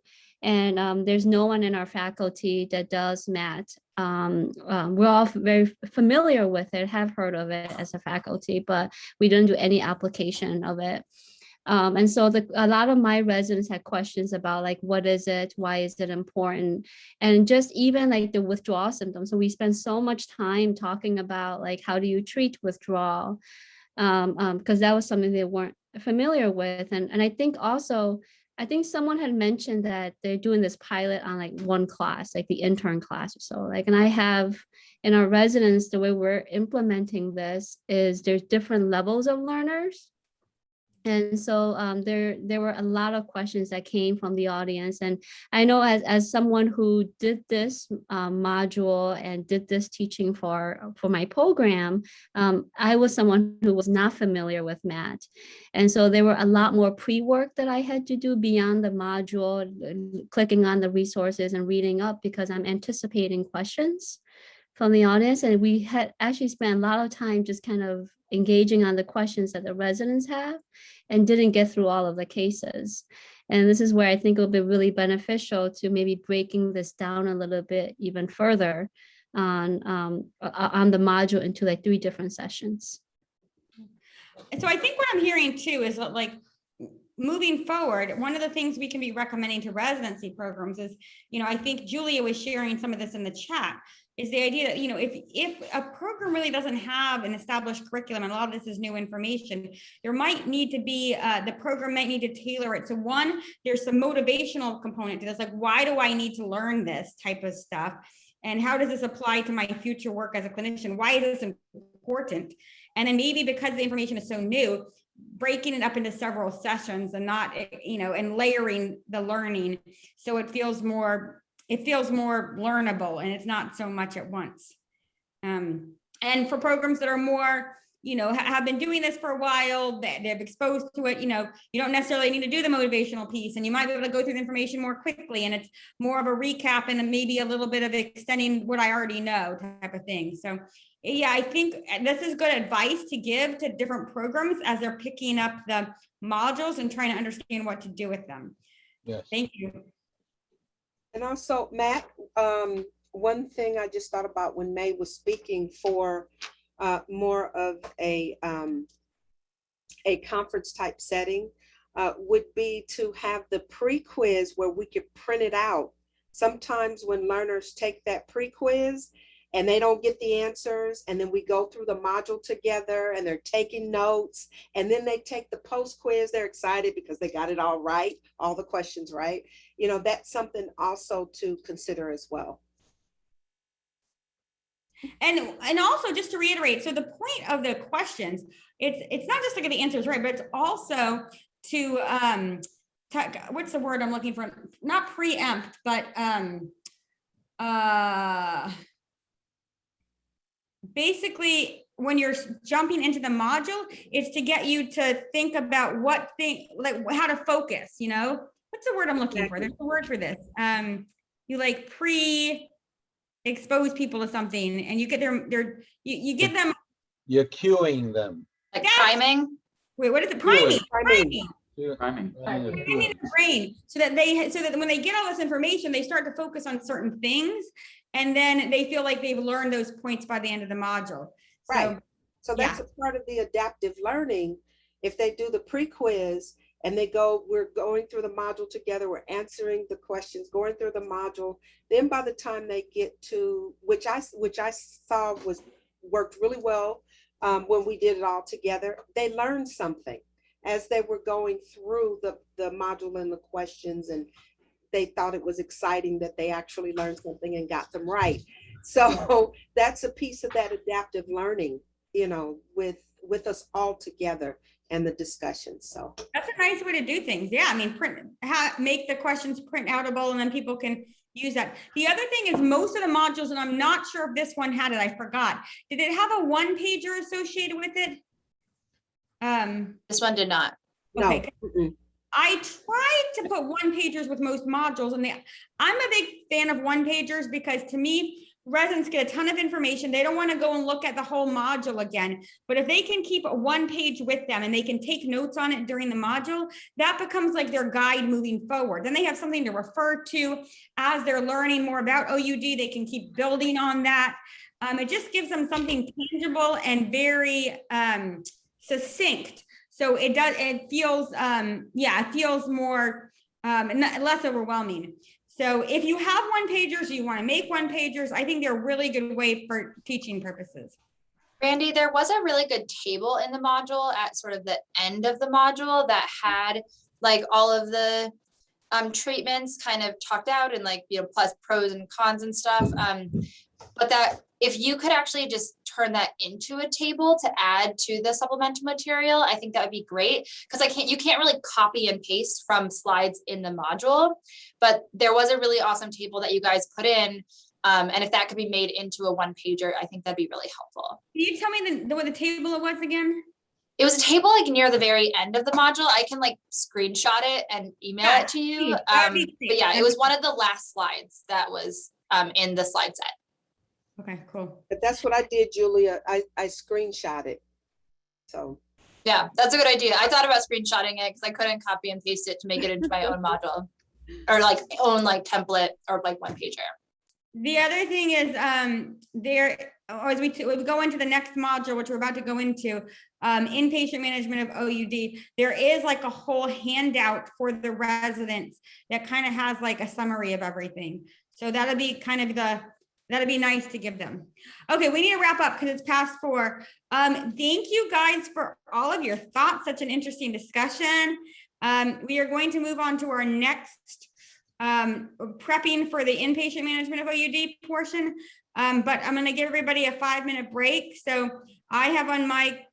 And there's no one in our faculty that does math. We're all very familiar with it, have heard of it as a faculty, but we don't do any application of it. And so a lot of my residents had questions about like, what is it? Why is it important? And just even like the withdrawal symptoms. So we spend so much time talking about like, how do you treat withdrawal? Because that was something they weren't familiar with. And I think also, I think someone had mentioned that they're doing this pilot on like one class, like the intern class or so. Like, and I have in our residents, the way we're implementing this is there's different levels of learners. And so there were a lot of questions that came from the audience. And I know as someone who did this module and did this teaching for my program, I was someone who was not familiar with math. And so there were a lot more pre-work that I had to do beyond the module, clicking on the resources and reading up because I'm anticipating questions from the audience. And we had actually spent a lot of time just kind of engaging on the questions that the residents have and didn't get through all of the cases. And this is where I think it'll be really beneficial to maybe breaking this down a little bit even further on the module into like 3 different sessions. And so I think what I'm hearing too is that like moving forward, one of the things we can be recommending to residency programs is, I think Julia was sharing some of this in the chat, is the idea that, if a program really doesn't have an established curriculum, and a lot of this is new information, there might need to be, the program might need to tailor it. So one, there's some motivational component to this, like, why do I need to learn this type of stuff? And how does this apply to my future work as a clinician? Why is this important? And then maybe because the information is so new, breaking it up into several sessions and not, and layering the learning. So it feels more learnable and it's not so much at once. And for programs that are more, have been doing this for a while, they've exposed to it, you don't necessarily need to do the motivational piece, and you might be able to go through the information more quickly, and it's more of a recap and maybe a little bit of extending what I already know type of thing. So yeah, I think this is good advice to give to different programs as they're picking up the modules and trying to understand what to do with them. Yes. Thank you. And also, Matt, one thing I just thought about when May was speaking for more of a conference type setting would be to have the pre-quiz where we could print it out. Sometimes when learners take that pre-quiz and they don't get the answers, and then we go through the module together and they're taking notes, and then they take the post quiz, they're excited because they got it all right, all the questions right. That's something also to consider as well. And also just to reiterate, so the point of the questions, it's not just to get the answers right, but it's also to what's the word I'm looking for? Not preempt, but basically when you're jumping into the module, it's to get you to think about how to focus, what's the word I'm looking for? There's a word for this. You like expose people to something, and you get you give them. You're cueing them. Like priming? Wait, what is it? Priming. Priming. Priming the brain so that when they get all this information, they start to focus on certain things, and then they feel like they've learned those points by the end of the module. Right. So that's a part of the adaptive learning. If they do the pre-quiz and we're going through the module together, we're answering the questions, going through the module. Then by the time they get to, which I saw worked really well when we did it all together, they learned something as they were going through the module and the questions, and they thought it was exciting that they actually learned something and got them right. So that's a piece of that adaptive learning, with us all together and the discussion. So that's a nice way to do things. Yeah, I mean, make the questions print outable, and then people can use that. The other thing is most of the modules, and I'm not sure if this one had it, I forgot. Did it have a one-pager associated with it? This one did not. Okay. No. I tried to put one-pagers with most modules, and I'm a big fan of one-pagers because to me, residents get a ton of information. They don't want to go and look at the whole module again. But if they can keep one page with them and they can take notes on it during the module, that becomes like their guide moving forward. Then they have something to refer to as they're learning more about OUD. They can keep building on that. It just gives them something tangible and very succinct. So it feels, it feels more, less overwhelming. So if you have one pagers, you want to make one pagers, I think they're a really good way for teaching purposes. Randy, there was a really good table in the module at sort of the end of the module that had like all of the treatments kind of talked out and like, you know, plus pros and cons and stuff. But that if you could actually just turn that into a table to add to the supplemental material, I think that would be great, because you can't really copy and paste from slides in the module, but there was a really awesome table that you guys put in. And if that could be made into a one pager, I think that'd be really helpful. Can you tell me what the table it was again? It was a table like near the very end of the module. I can like screenshot it and email it to you. But yeah, it was one of the last slides that was in the slide set. Okay, cool. But that's what I did, Julia. I screenshot it. So. Yeah, that's a good idea. I thought about screenshotting it because I couldn't copy and paste it to make it into my own module or like own like template or like one pager. The other thing is as we go into the next module, which we're about to go into, inpatient management of OUD, there is like a whole handout for the residents that kind of has like a summary of everything. So that'll be kind of that'd be nice to give them. Okay, we need to wrap up because it's past 4. Thank you guys for all of your thoughts. Such an interesting discussion. We are going to move on to our next prepping for the inpatient management of OUD portion. But I'm going to give everybody a 5-minute break. So I have on my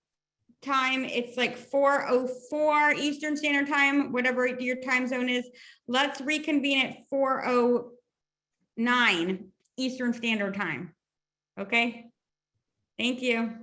time, it's like 4:04 Eastern Standard Time, whatever your time zone is. Let's reconvene at 4:09 Eastern Standard Time. Okay. Thank you.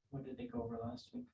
What did they go over last week?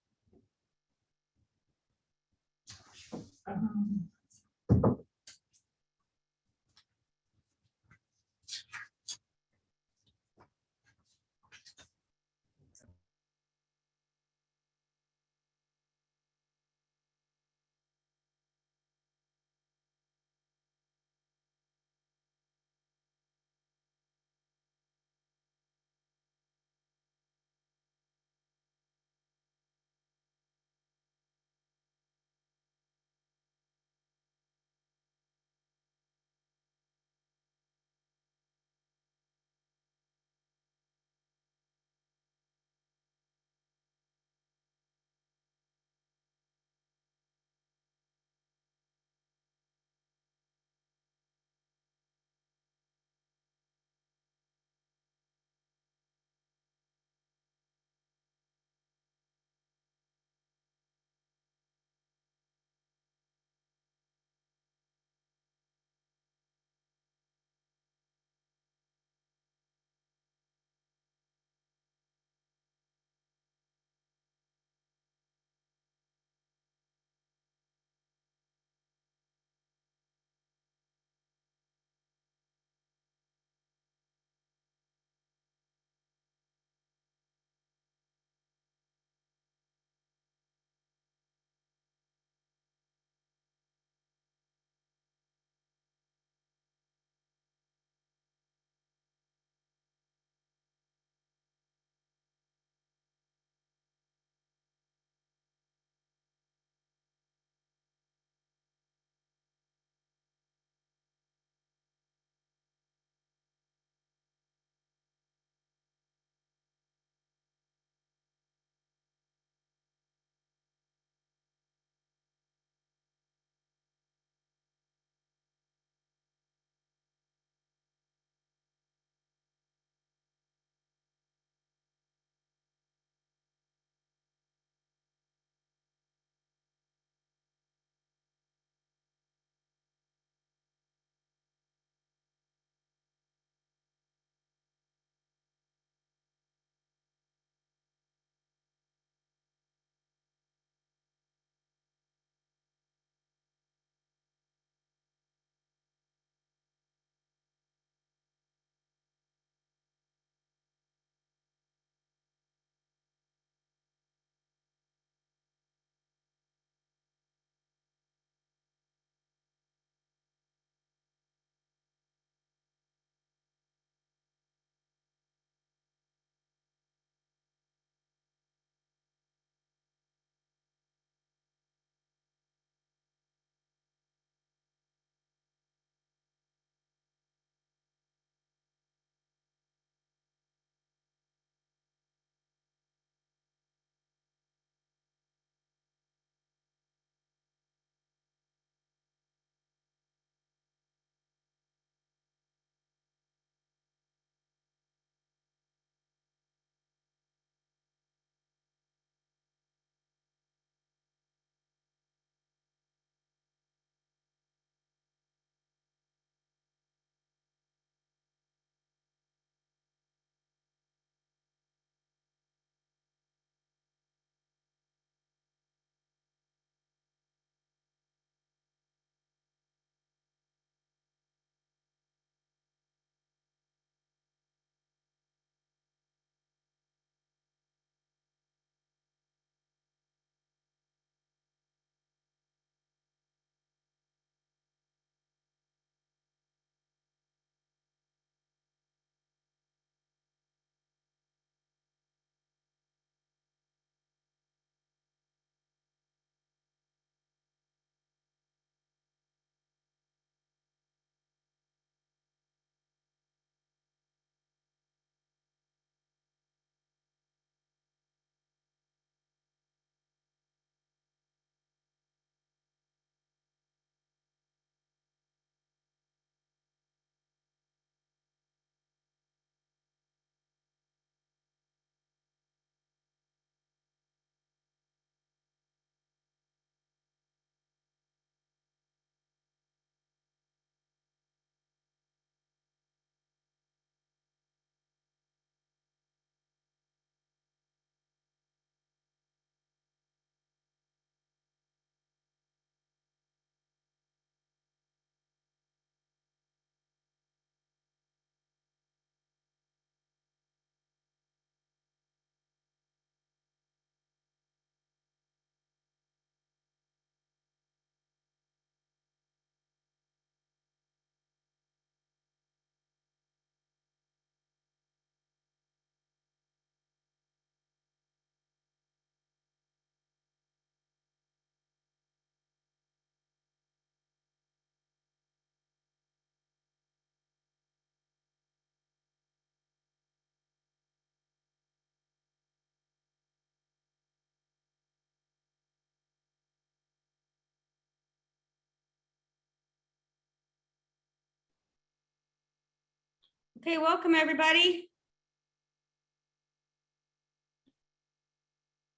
Okay, welcome everybody.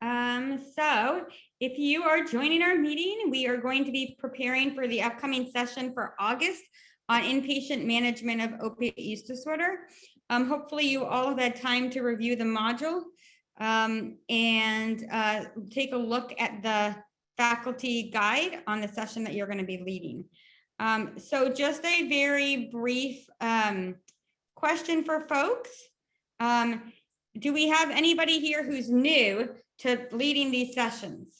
So if you are joining our meeting, we are going to be preparing for the upcoming session for August on inpatient management of opiate use disorder. Hopefully you all have had time to review the module and take a look at the faculty guide on the session that you're going to be leading. So just a very brief question for folks. Do we have anybody here who's new to leading these sessions?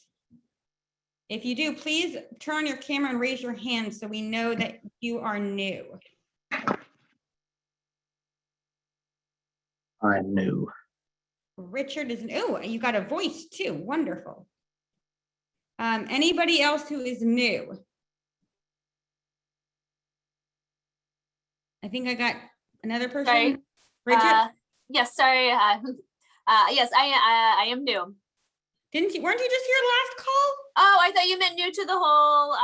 If you do, please turn your camera and raise your hand so we know that you are new. I'm new. Richard is, oh, you got a voice too. Wonderful. Anybody else who is new? I think I got another person. Sorry. Richard? Yes, sorry. Yes, I am new. Weren't you just here last call? Oh, I thought you meant new to the whole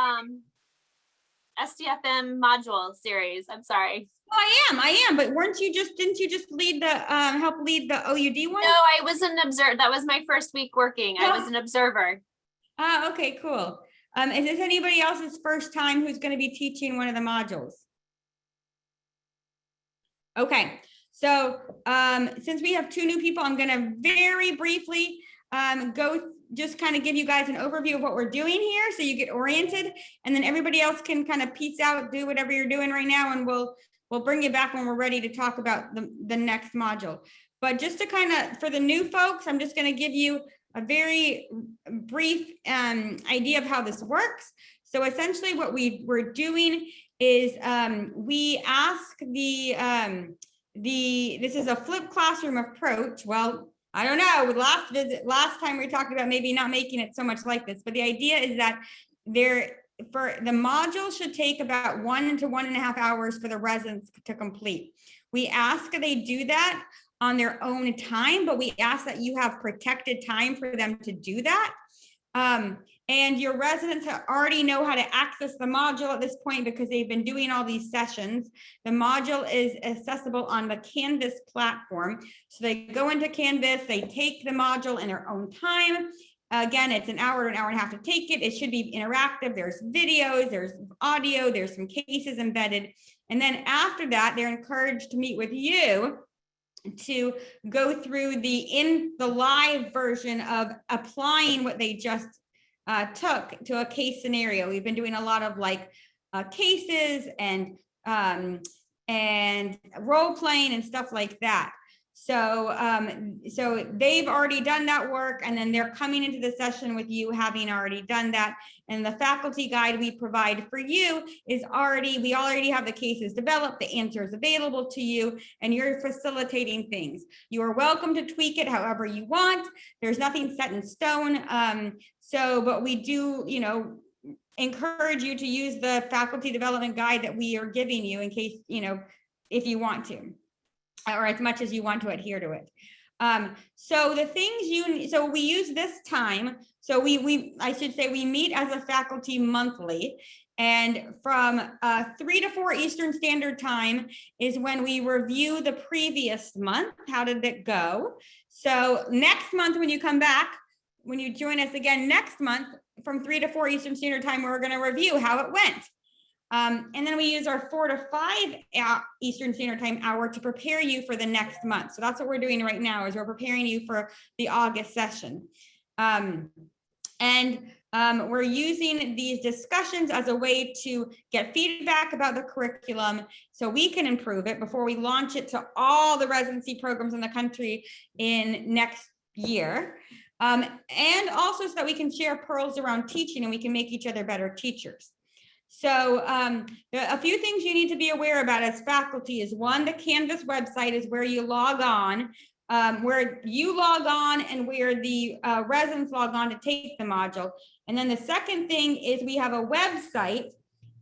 SDFM module series. I'm sorry. Oh, I am, but didn't you just lead the help lead the OUD one? No, I was an observer. That was my first week working. I was an observer. Okay, cool. Is this anybody else's first time who's going to be teaching one of the modules? Okay, so since we have two new people, I'm going to very briefly just kind of give you guys an overview of what we're doing here so you get oriented, and then everybody else can kind of peace out, do whatever you're doing right now, and we'll bring you back when we're ready to talk about the next module. But just to kind of, for the new folks, I'm just going to give you a very brief idea of how this works. So essentially what we're doing is we ask this is a flipped classroom approach. Well, I don't know, with last time we talked about maybe not making it so much like this, but the idea is that for the module should take about 1 to 1.5 hours for the residents to complete. We ask they do that on their own time, but we ask that you have protected time for them to do that. And your residents already know how to access the module at this point because they've been doing all these sessions. The module is accessible on the Canvas platform. So they go into Canvas, they take the module in their own time. Again, it's an hour to an hour and a half to take it. It should be interactive. There's videos, there's audio, there's some cases embedded. And then after that, they're encouraged to meet with you to go through the live version of applying what they just took to a case scenario. We've been doing a lot of like cases and role playing and stuff like that. So so they've already done that work, and then they're coming into the session with you having already done that. And the faculty guide we provide for you is we already have the cases developed, the answers available to you, and you're facilitating things. You are welcome to tweak it however you want. There's nothing set in stone. But we do, encourage you to use the faculty development guide that we are giving you in case, if you want to, or as much as you want to adhere to it. So the things so we use this time. So I should say we meet as a faculty monthly, and from 3 to 4 Eastern Standard Time is when we review the previous month. How did it go? So next month, when you come back, when you join us again next month from 3 to 4 Eastern Standard Time, we're going to review how it went. And then we use our 4 to 5 Eastern Standard Time hour to prepare you for the next month. So that's what we're doing right now, is we're preparing you for the August session. We're using these discussions as a way to get feedback about the curriculum so we can improve it before we launch it to all the residency programs in the country in next year. And also so that we can share pearls around teaching and we can make each other better teachers. So a few things you need to be aware about as faculty is, one, the Canvas website is where you log on, and where the residents log on to take the module. And then the second thing is we have a website,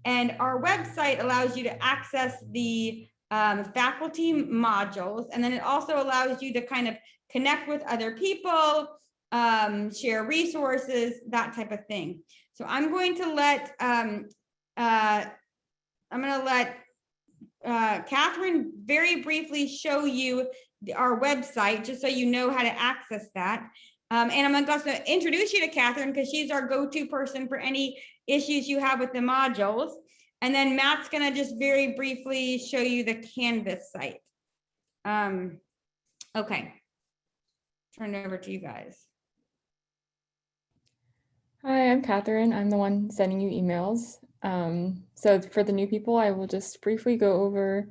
and our website allows you to access the faculty modules. And then it also allows you to kind of connect with other people, share resources, that type of thing. So I'm going to let Catherine very briefly show you our website, just so you know how to access that. And I'm going to introduce you to Catherine because she's our go-to person for any issues you have with the modules. And then Matt's going to just very briefly show you the Canvas site. Okay. Turn it over to you guys. Hi, I'm Catherine. I'm the one sending you emails. So for the new people, I will just briefly go over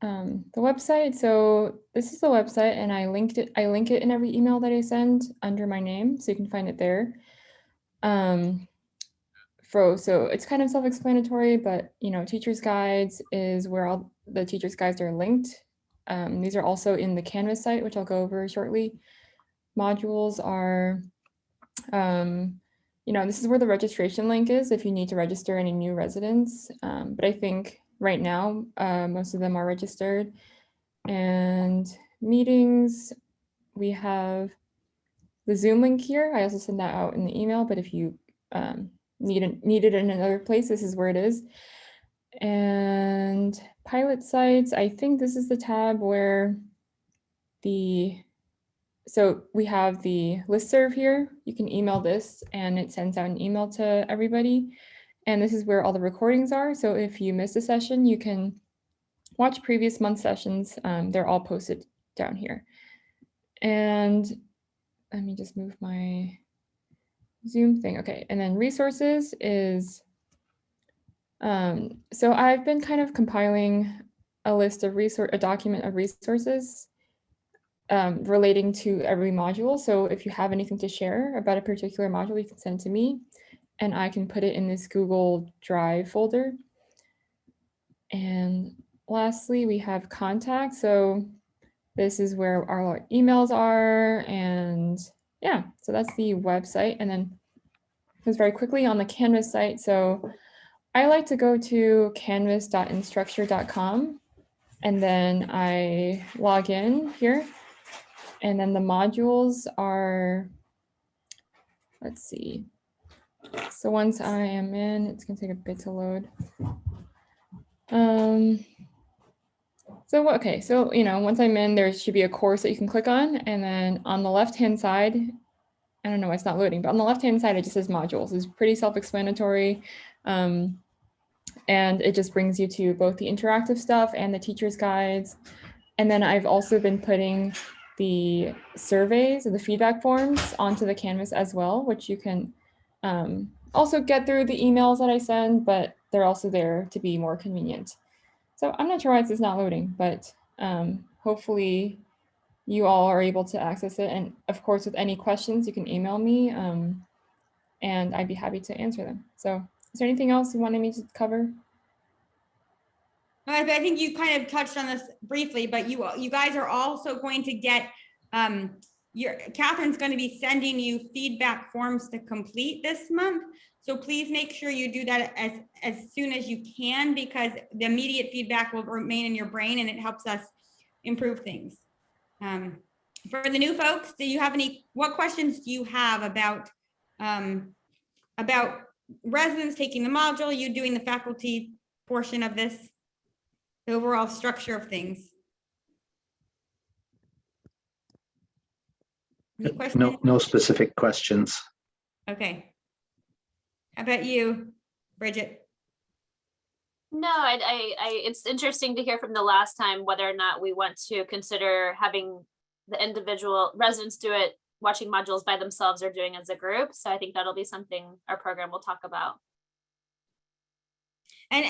the website. So this is the website, and I link it in every email that I send under my name, so you can find it there. So it's kind of self-explanatory, but teachers guides is where all the teachers guides are linked. These are also in the Canvas site, which I'll go over shortly. Modules are, this is where the registration link is if you need to register any new residents. But I think right now, most of them are registered. And meetings, we have the Zoom link here. I also send that out in the email, but if you need it in another place, this is where it is. And pilot sites, I think this is the tab where so we have the listserv here. You can email this and it sends out an email to everybody. And this is where all the recordings are. So if you missed a session, you can watch previous month sessions. They're all posted down here. And let me just move my Zoom thing. Okay, and then resources is, so I've been kind of compiling a document of resources relating to every module. So if you have anything to share about a particular module, you can send to me and I can put it in this Google Drive folder. And lastly, we have contact. So this is where our emails are, and yeah, so that's the website. And then just very quickly on the Canvas site. So I like to go to canvas.instructure.com and then I log in here. And then the modules are, let's see. So once I am in, it's gonna take a bit to load. Okay, so once I'm in, there should be a course that you can click on, and then on the left-hand side, I don't know why it's not loading, but on the left-hand side, it just says modules. It's pretty self-explanatory, and it just brings you to both the interactive stuff and the teacher's guides. And then I've also been putting the surveys and the feedback forms onto the Canvas as well, which you can also get through the emails that I send, but they're also there to be more convenient. So I'm not sure why it's not loading, but hopefully you all are able to access it. And of course, with any questions, you can email me and I'd be happy to answer them. So is there anything else you wanted me to cover? I think you kind of touched on this briefly, but you guys are also going to get, Catherine's going to be sending you feedback forms to complete this month. So please make sure you do that as soon as you can, because the immediate feedback will remain in your brain and it helps us improve things. For the new folks, what questions do you have about residents taking the module, you doing the faculty portion of this, the overall structure of things? Any questions? No specific questions. Okay. How about you, Bridget? No, it's interesting to hear from the last time whether or not we want to consider having the individual residents do it, watching modules by themselves or doing as a group. So I think that'll be something our program will talk about. And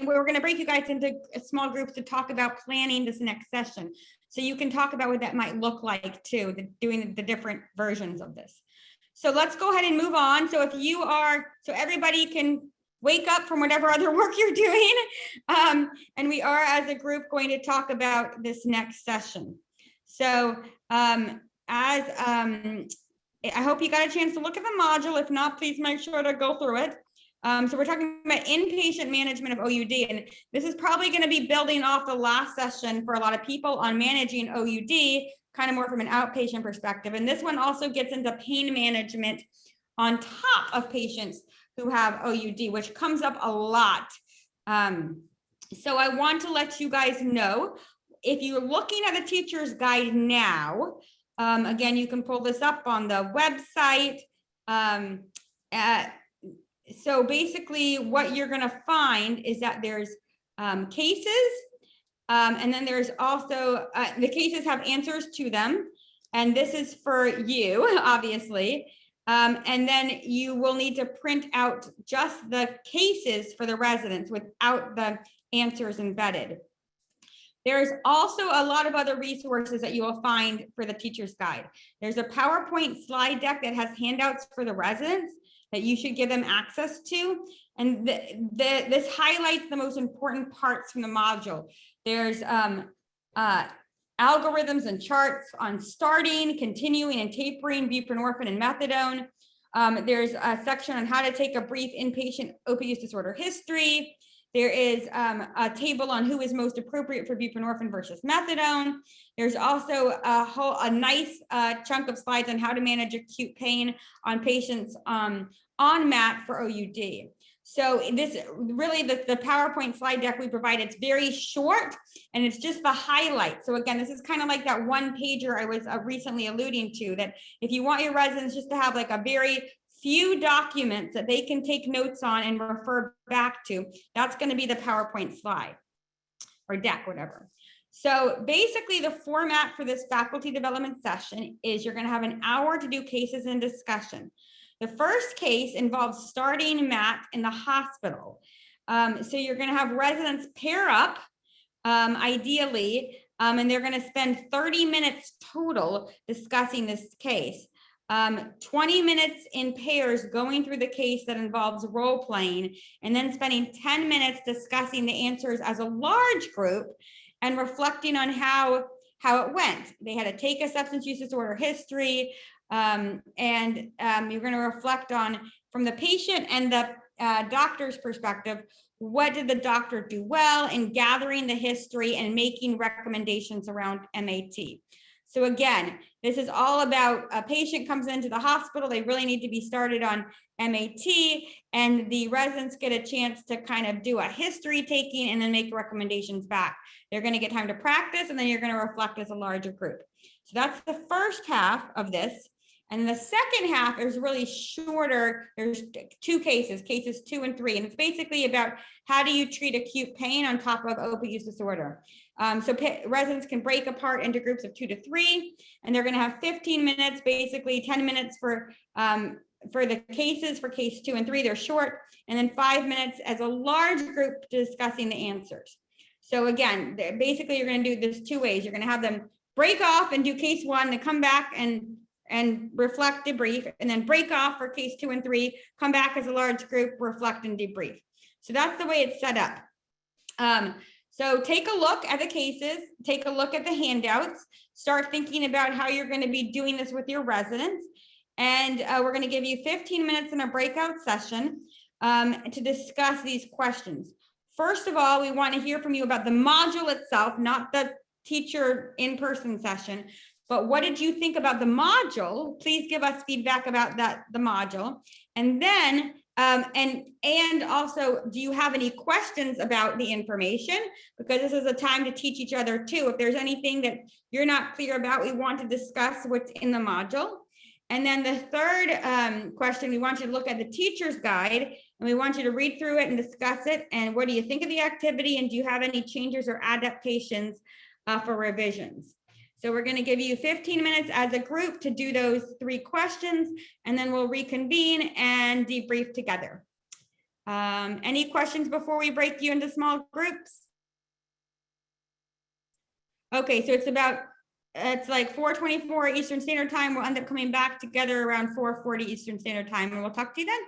we're going to break you guys into small groups to talk about planning this next session. So you can talk about what that might look like too, doing the different versions of this. So let's go ahead and move on. So everybody can wake up from whatever other work you're doing. And we are, as a group, going to talk about this next session. So I hope you got a chance to look at the module. If not, please make sure to go through it. So we're talking about inpatient management of OUD, and this is probably going to be building off the last session for a lot of people on managing OUD, kind of more from an outpatient perspective. And this one also gets into pain management on top of patients who have OUD, which comes up a lot So I want to let you guys know, if you're looking at the teacher's guide now, again, you can pull this up on the website. So basically what you're gonna find is that there's cases, and then there's also, the cases have answers to them. And this is for you, obviously. And then you will need to print out just the cases for the residents without the answers embedded. There's also a lot of other resources that you will find for the teacher's guide. There's a PowerPoint slide deck that has handouts for the residents that you should give them access to. And this highlights the most important parts from the module. There's algorithms and charts on starting, continuing, and tapering buprenorphine and methadone. There's a section on how to take a brief inpatient opioid use disorder history. There is a table on who is most appropriate for buprenorphine versus methadone. There's also a nice chunk of slides on how to manage acute pain on patients on MAT for OUD. So this really, the PowerPoint slide deck we provide, it's very short and it's just the highlights. So again, this is kind of like that one pager I was recently alluding to, that if you want your residents just to have like a very few documents that they can take notes on and refer back to, that's going to be the PowerPoint slide or deck, whatever. So basically the format for this faculty development session is you're going to have an hour to do cases and discussion. The first case involves starting MAT in the hospital. So you're going to have residents pair up, ideally, and they're going to spend 30 minutes total discussing this case. 20 minutes in pairs going through the case that involves role playing, and then spending 10 minutes discussing the answers as a large group and reflecting on how it went. They had to take a substance use disorder history, and you're going to reflect on, from the patient and the doctor's perspective, what did the doctor do well in gathering the history and making recommendations around MAT. So again, this is all about a patient comes into the hospital, they really need to be started on MAT, and the residents get a chance to kind of do a history taking and then make recommendations back. They're going to get time to practice, and then you're going to reflect as a larger group. So that's the first half of this. And the second half is really shorter. There's two cases, cases 2 and 3, and it's basically about how do you treat acute pain on top of opioid use disorder. So residents can break apart into groups of 2 to 3, and they're going to have 15 minutes, basically 10 minutes for the cases for case 2 and 3. They're short, and then 5 minutes as a large group discussing the answers. So again, basically you're going to do this 2 ways. You're going to have them break off and do case 1, then come back and reflect, debrief, and then break off for case 2 and 3, come back as a large group, reflect and debrief. So that's the way it's set up. So take a look at the cases, take a look at the handouts, start thinking about how you're going to be doing this with your residents. And we're going to give you 15 minutes in a breakout session to discuss these questions. First of all, we want to hear from you about the module itself, not the teacher in-person session. But what did you think about the module? Please give us feedback about the module. And then, and also, do you have any questions about the information? Because this is a time to teach each other too. If there's anything that you're not clear about, we want to discuss what's in the module. And then the third question, we want you to look at the teacher's guide, and we want you to read through it and discuss it. And what do you think of the activity? And do you have any changes or adaptations for revisions? So we're going to give you 15 minutes as a group to do those 3 questions, and then we'll reconvene and debrief together. Any questions before we break you into small groups? Okay, so it's like 4:24 Eastern Standard Time. We'll end up coming back together around 4:40 Eastern Standard Time, and we'll talk to you then.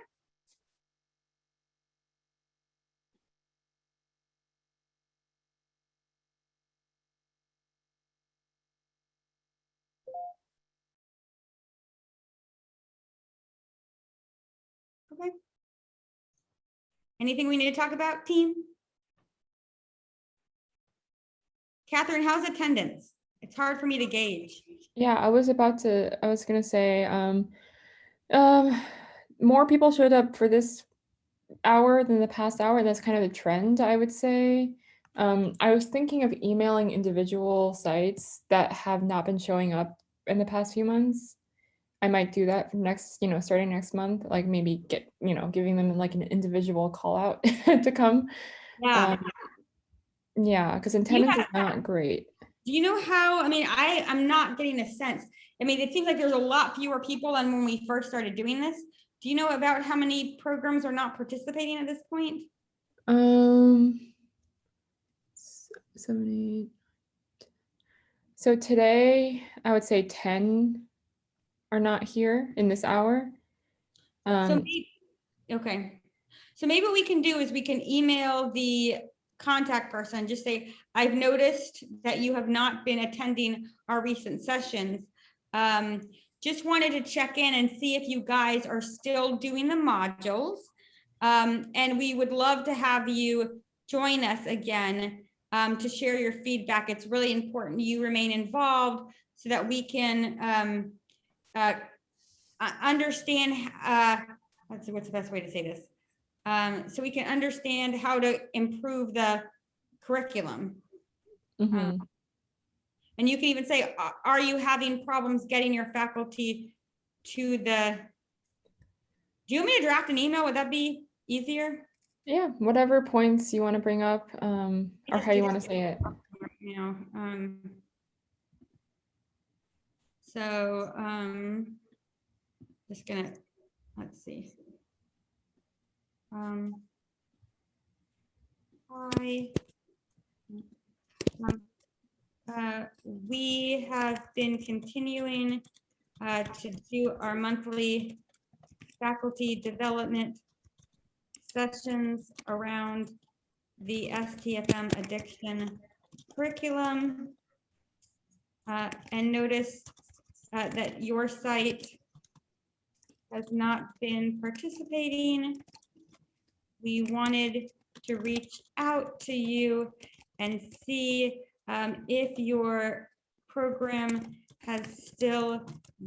Okay. Anything we need to talk about, team? Catherine, how's attendance? It's hard for me to gauge. Yeah, I was gonna say, more people showed up for this hour than the past hour. That's kind of a trend, I would say. I was thinking of emailing individual sites that have not been showing up in the past few months. I might do that for next, starting next month, like maybe giving them like an individual call out to come. Yeah. Yeah, because attendance is not great. Do you know how, I mean, I'm not getting a sense. I mean, it seems like there's a lot fewer people than when we first started doing this. Do you know about how many programs are not participating at this point? 70. So today, I would say 10 are not here in this hour. Okay. So maybe what we can do is we can email the contact person, just say, I've noticed that you have not been attending our recent sessions. Just wanted to check in and see if you guys are still doing the modules. And we would love to have you join us again to share your feedback. It's really important you remain involved so that we can understand, let's see, what's the best way to say this? So we can understand how to improve the curriculum. And you can even say, are you having problems getting your faculty to the, do you want me to draft an email? Would that be easier? Yeah, whatever points you want to bring up, or how you want to say it. Just gonna, let's see. We have been continuing to do our monthly faculty development sessions around the STFM addiction curriculum, and notice that your site has not been participating. We wanted to reach out to you and see if your program has still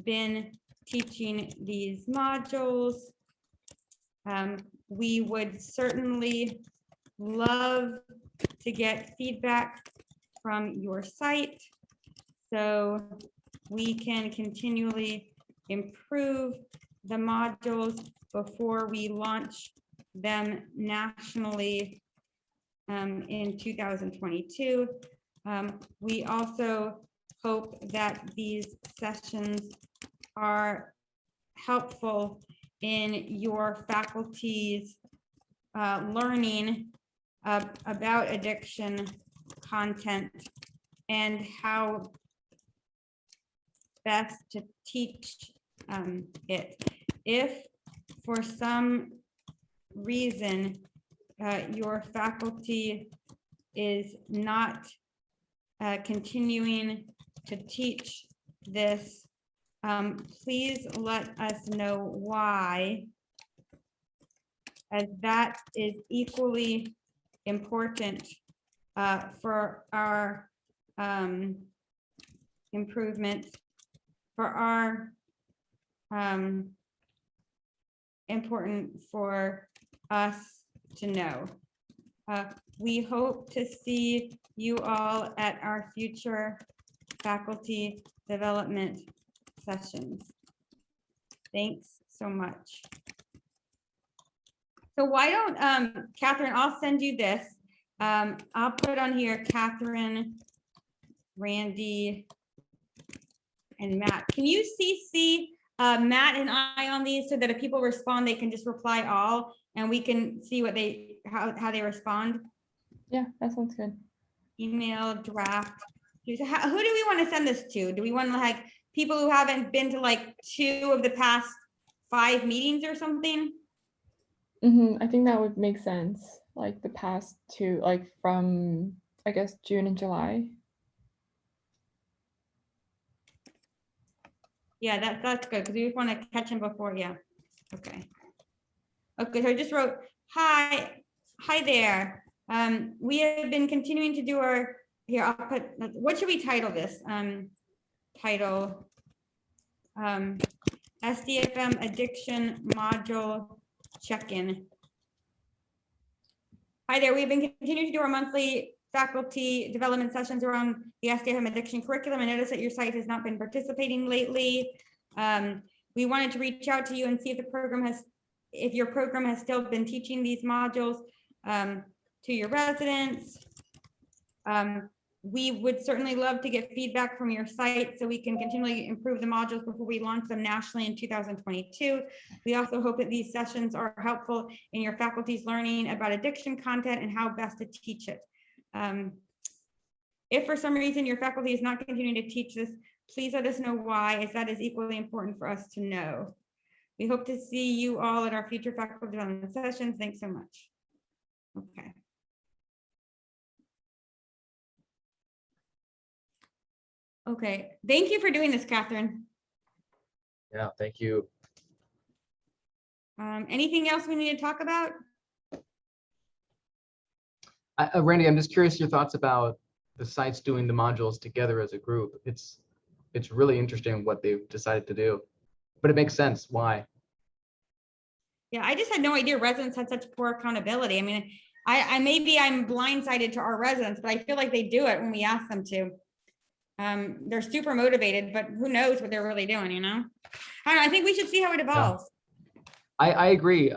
been teaching these modules. We would certainly love to get feedback from your site so we can continually improve the modules before we launch them nationally in 2022. We also hope that these sessions are helpful in your faculty's learning about addiction content and how best to teach it. If for some reason your faculty is not continuing to teach this, please let us know why, as that is equally important for our improvement, for our important for us to know. We hope to see you all at our future faculty development sessions. Thanks so much. So why don't, Catherine, I'll send you this. I'll put on here Catherine, Randy, and Matt. Can you CC Matt and I on these so that if people respond, they can just reply all and we can see what they, how they respond? Yeah, that sounds good. Email draft. Who do we want to send this to? Do we want to like people who haven't been to like 2 of the past 5 meetings or something? I think that would make sense. Like the past 2, like from, I guess, June and July. Yeah, that's good because we want to catch him before. Yeah. Okay. Okay. So I just wrote, hi there. We have been continuing to do our, here, I'll put, what should we title this? Title SDFM addiction module check-in. Hi there. We've been continuing to do our monthly faculty development sessions around the SDFM addiction curriculum. I noticed that your site has not been participating lately. We wanted to reach out to you and see if your program has still been teaching these modules to your residents. We would certainly love to get feedback from your site so we can continually improve the modules before we launch them nationally in 2022. We also hope that these sessions are helpful in your faculty's learning about addiction content and how best to teach it. If for some reason your faculty is not continuing to teach this, please let us know why, as that is equally important for us to know. We hope to see you all at our future faculty development sessions. Thanks so much. Okay. Okay, thank you for doing this, Catherine. Yeah, thank you. Anything else we need to talk about? Randy, I'm just curious your thoughts about the sites doing the modules together as a group. It's really interesting what they've decided to do, but it makes sense why. Yeah, I just had no idea residents had such poor accountability. I mean, maybe I'm blindsided to our residents, but I feel like they do it when we ask them to. They're super motivated, but who knows what they're really doing, you know? I don't know, I think we should see how it evolves. Yeah. I agree.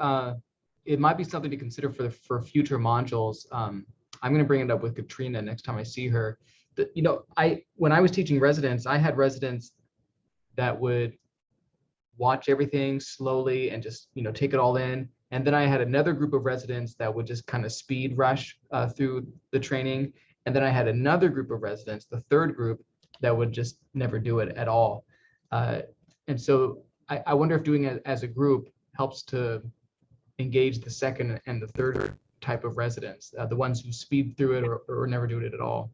It might be something to consider for future modules. I'm going to bring it up with Katrina next time I see her. You know, when I was teaching residents, I had residents that would watch everything slowly and just, you know, take it all in. And then I had another group of residents that would just kind of speed rush through the training. And then I had another group of residents, the third group, that would just never do it at all. And so I wonder if doing it as a group helps to engage the second and the third type of residents, the ones who speed through it or never do it at all.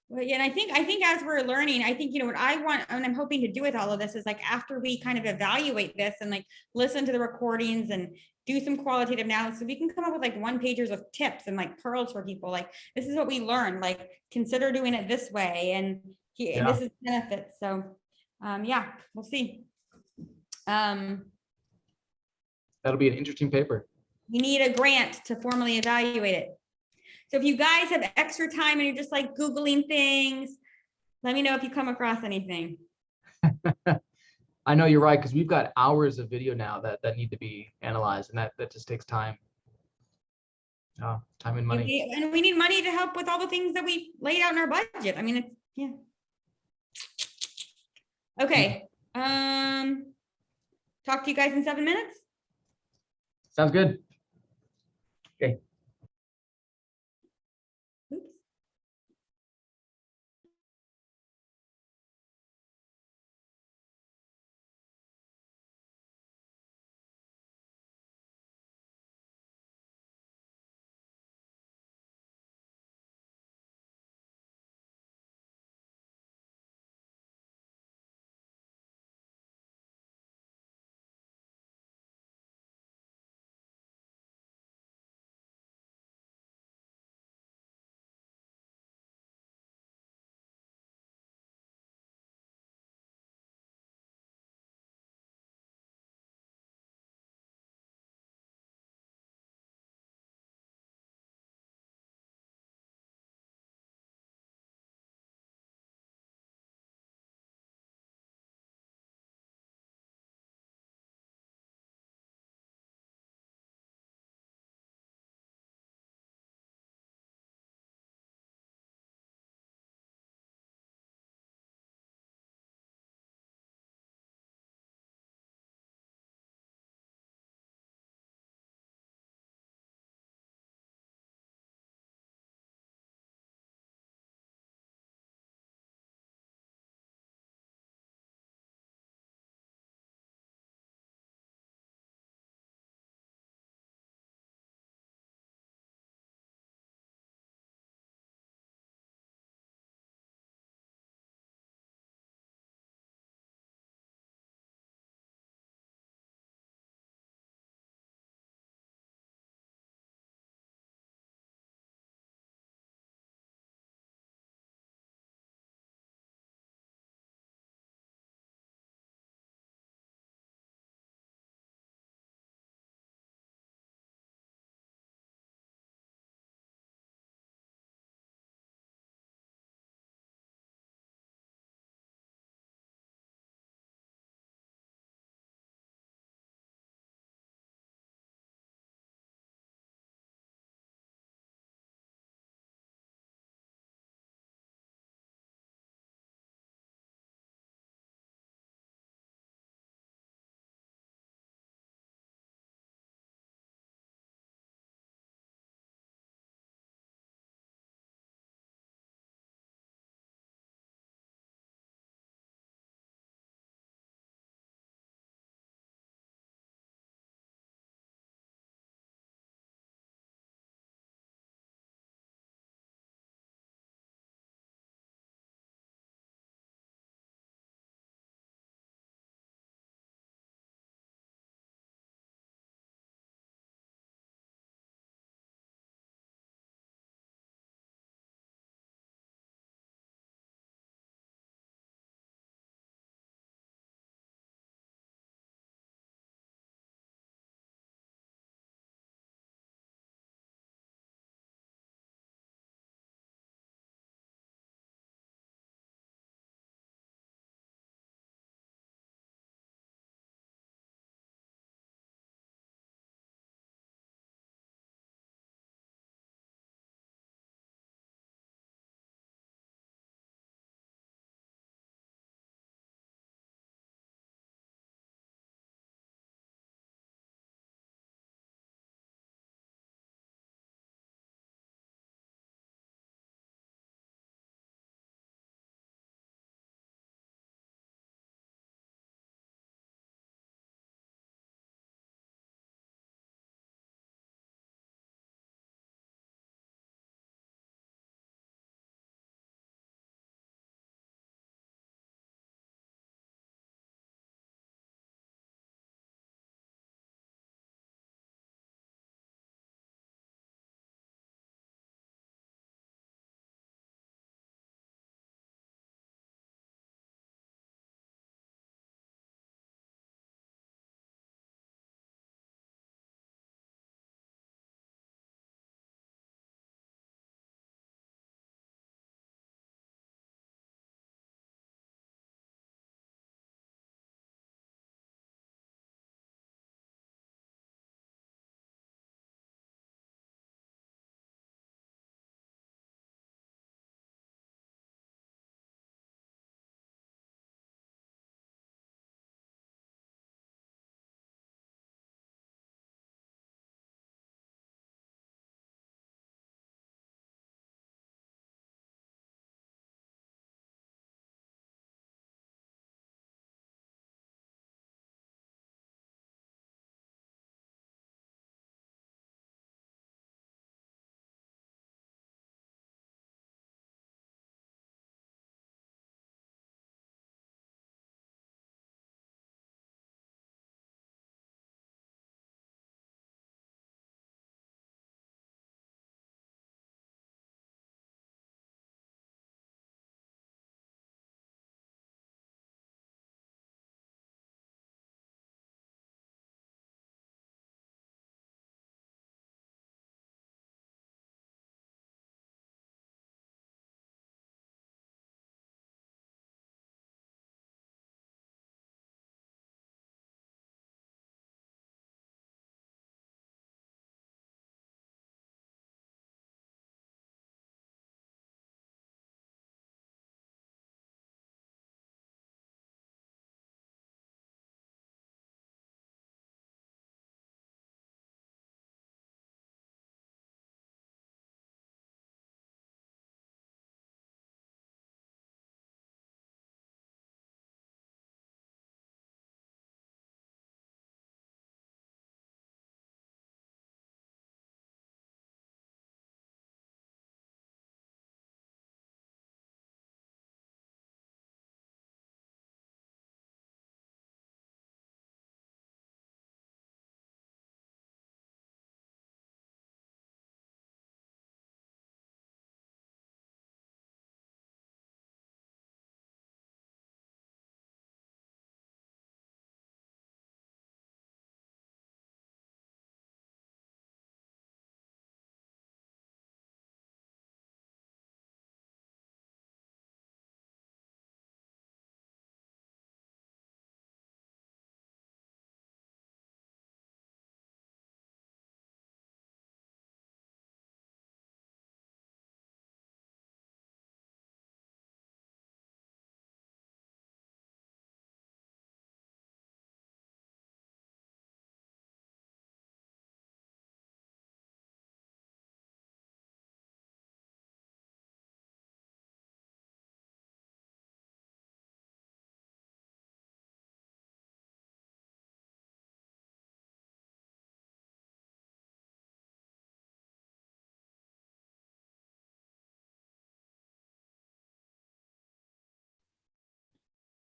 Well, yeah, and I think as we're learning, I think, you know, what I want and I'm hoping to do with all of this is like after we kind of evaluate this and like listen to the recordings and do some qualitative analysis, we can come up with like one pagers of tips and like pearls for people. Like, this is what we learned, like consider doing it this way. And this is benefits. So yeah, we'll see. That'll be an interesting paper. We need a grant to formally evaluate it. So if you guys have extra time and you're just like Googling things, let me know if you come across anything. I know you're right, because we've got hours of video now that need to be analyzed, and that just takes time. Oh, time and money. And we need money to help with all the things that we laid out in our budget. I mean, it's, yeah. Okay. Talk to you guys in 7 minutes. Sounds good. Okay.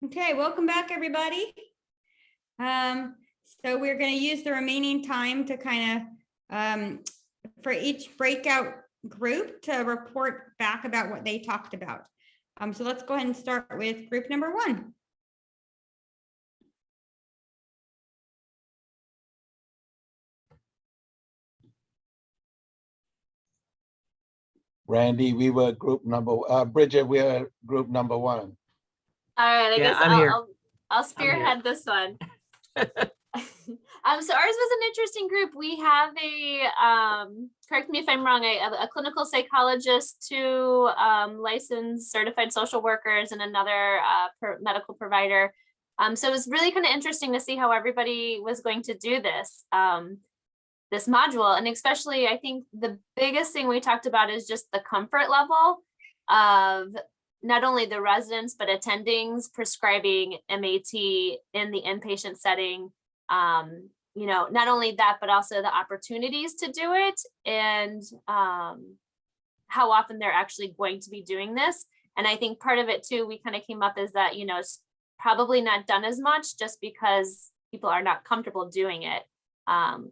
Okay, welcome back, everybody. So we're going to use the remaining time to kind of, for each breakout group to report back about what they talked about. So let's go ahead and start with group number 1. Randy, we were group number, Bridget, we are group number 1. All right, I Yeah, guess I'm here. I'll here. spearhead this one. So ours was an interesting group. We have a, correct me if I'm wrong, a clinical psychologist, 2 licensed certified social workers, and another medical provider. So it was really kind of interesting to see how everybody was going to do this, this module. And especially, I think the biggest thing we talked about is just the comfort level of not only the residents, but attendings prescribing MAT in the inpatient setting. You know, not only that, but also the opportunities to do it, and how often they're actually going to be doing this. And I think part of it too, we kind of came up is that, you know, it's probably not done as much just because people are not comfortable doing it.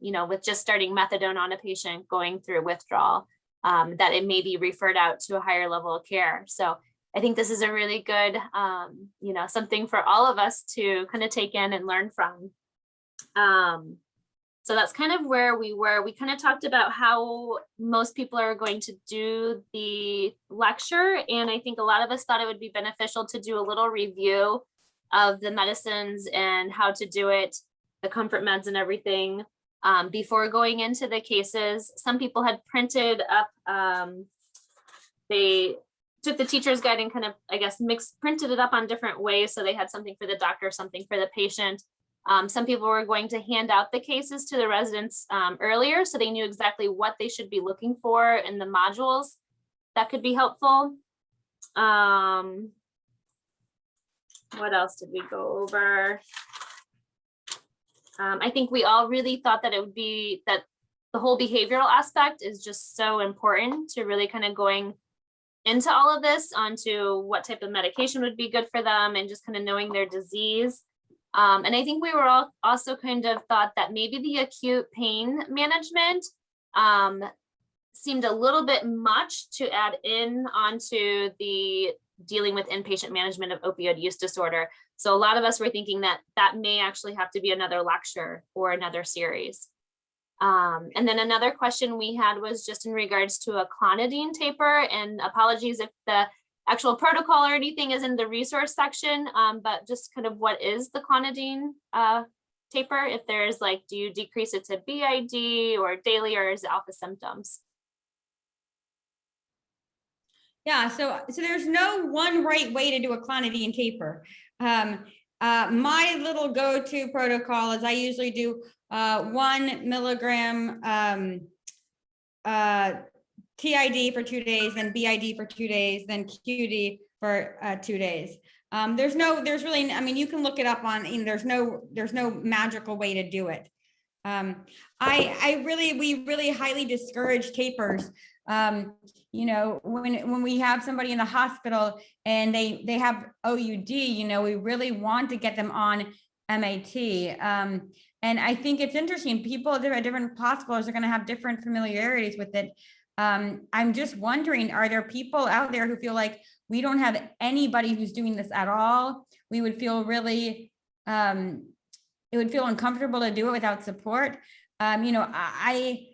You know, with just starting methadone on a patient going through withdrawal, that it may be referred out to a higher level of care. So I think this is a really good, you know, something for all of us to kind of take in and learn from. So that's kind of where we were. We kind of talked about how most people are going to do the lecture. And I think a lot of us thought it would be beneficial to do a little review of the medicines and how to do it, the comfort meds and everything, before going into the cases. Some people had printed up, they took the teacher's guide and kind of, I guess, printed it up on different ways. So they had something for the doctor, something for the patient. Some people were going to hand out the cases to the residents earlier, so they knew exactly what they should be looking for in the modules. That could be helpful. What else did we go over? I think we all really thought that it would be that the whole behavioral aspect is just so important to really kind of going into all of this, onto what type of medication would be good for them and just kind of knowing their disease. And I think we were all also kind of thought that maybe the acute pain management seemed a little bit much to add in onto the dealing with inpatient management of opioid use disorder. So a lot of us were thinking that that may actually have to be another lecture or another series. And then another question we had was just in regards to a clonidine taper, and apologies if the actual protocol or anything is in the resource section, but just kind of what is the clonidine taper? If there's like, do you decrease it to BID or daily, or is it alpha symptoms? Yeah, so there's no one right way to do a clonidine taper. My little go-to protocol is I usually do 1 milligram TID for 2 days, then BID for 2 days, then QD for 2 days. There's really, I mean, you can look it up on, there's no magical way to do it. We really highly discourage tapers. You know, when we have somebody in the hospital and they have OUD, you know, we really want to get them on MAT. And I think it's interesting, people at different hospitals are going to have different familiarities with it. I'm just wondering, are there people out there who feel like we don't have anybody who's doing this at all? We would feel really, it would feel uncomfortable to do it without support. You know, I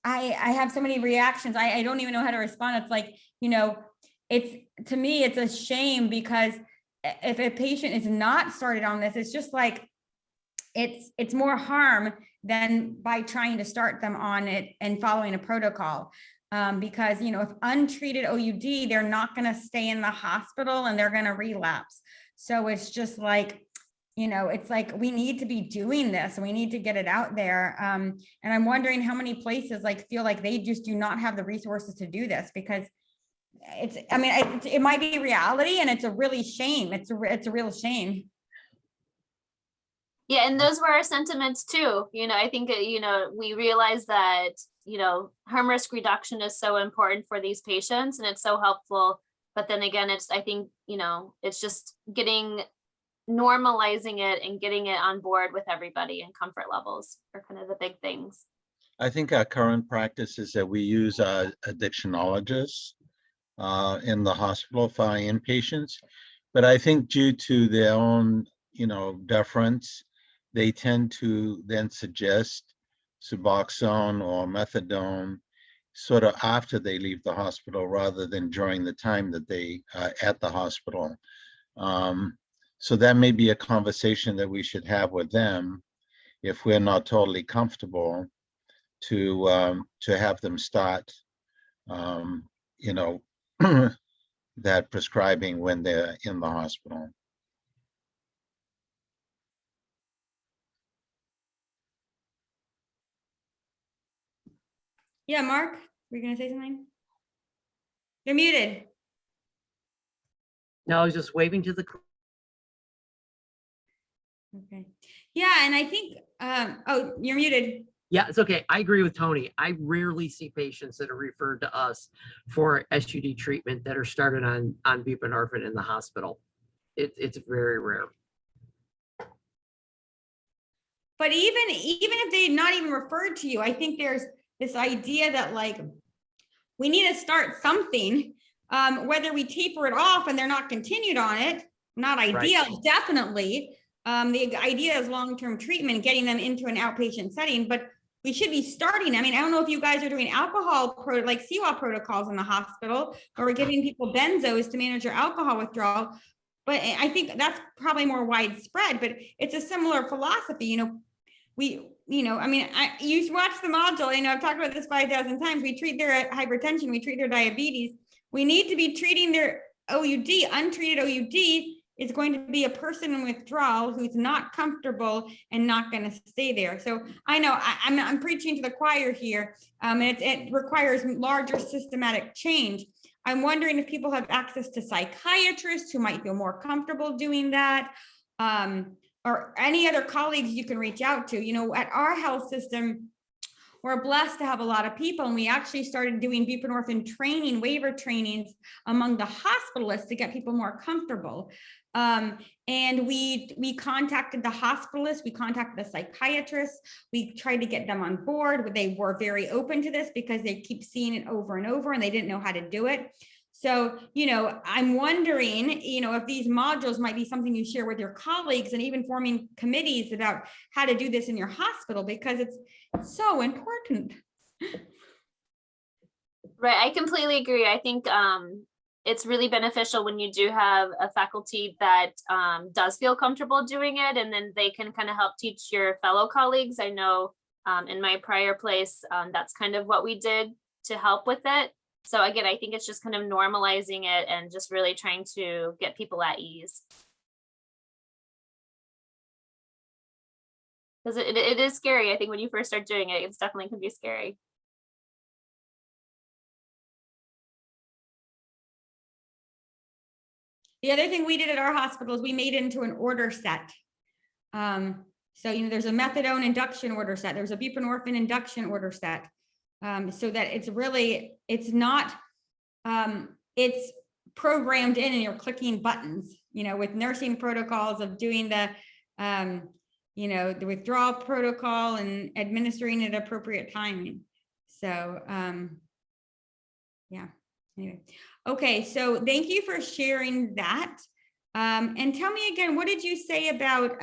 have so many reactions. I don't even know how to respond. It's like, you know, to me, it's a shame, because if a patient is not started on this, it's just like, it's more harm than by trying to start them on it and following a protocol. Because, you know, if untreated OUD, they're not going to stay in the hospital and they're going to relapse. So it's just like, you know, it's like, we need to be doing this and we need to get it out there. And I'm wondering how many places like feel like they just do not have the resources to do this, because it might be reality, and it's a really shame. It's a real shame. Yeah, and those were our sentiments too. You know, I think, you know, we realize that, you know, harm risk reduction is so important for these patients, and it's so helpful But then again, I think, it's just normalizing it and getting it on board with everybody, and comfort levels are kind of the big things. I think our current practice is that we use a addictionologist in the hospital for our inpatients. But I think due to their own, deference, they tend to then suggest Suboxone or methadone sort of after they leave the hospital rather than during the time that they at the hospital. So that may be a conversation that we should have with them if we're not totally comfortable to have them start, that prescribing when they're in the hospital. Yeah, Mark, were you gonna say something? You're muted. No, I was just waving to the. Okay. Yeah, and I think, oh, you're muted. Yeah, it's okay. I agree with Tony. I rarely see patients that are referred to us for SUD treatment that are started on buprenorphine in the hospital. It's very rare. But even if they're not even referred to you, I think there's this idea that like, we need to start something, whether we taper it off and they're not continued on it, not ideal, Right. Definitely. The idea is long-term treatment, getting them into an outpatient setting, but we should be starting. I mean, I don't know if you guys are doing like CWAP protocols in the hospital, or we're giving people benzos to manage their alcohol withdrawal. But I think that's probably more widespread, but it's a similar philosophy. You watch the module, I've talked about this 5,000 times. We treat their hypertension, we treat their diabetes. We need to be treating their OUD. Untreated OUD is going to be a person in withdrawal who's not comfortable and not going to stay there. So I know I'm preaching to the choir here, and it requires larger systematic change. I'm wondering if people have access to psychiatrists who might feel more comfortable doing that, or any other colleagues you can reach out to. At our health system, we're blessed to have a lot of people, and we actually started doing buprenorphine training, waiver trainings among the hospitalists to get people more comfortable. And we contacted the hospitalists, we contacted the psychiatrists, we tried to get them on board. They were very open to this because they keep seeing it over and over and they didn't know how to do it. So, I'm wondering, if these modules might be something you share with your colleagues, and even forming committees about how to do this in your hospital, because it's so important. Right, I completely agree. I think it's really beneficial when you do have a faculty that does feel comfortable doing it, and then they can kind of help teach your fellow colleagues. I know in my prior place, that's kind of what we did to help with it. So again, I think it's just kind of normalizing it and just really trying to get people at ease. Because it is scary. I think when you first start doing it, it's definitely can be scary. The other thing we did at our hospital is we made it into an order set. So, there's a methadone induction order set. There's a buprenorphine induction order set. So that it's programmed in and you're clicking buttons, with nursing protocols of doing the withdrawal protocol and administering at appropriate timing. So, yeah, anyway. Okay, so thank you for sharing that. And tell me again, what did you say about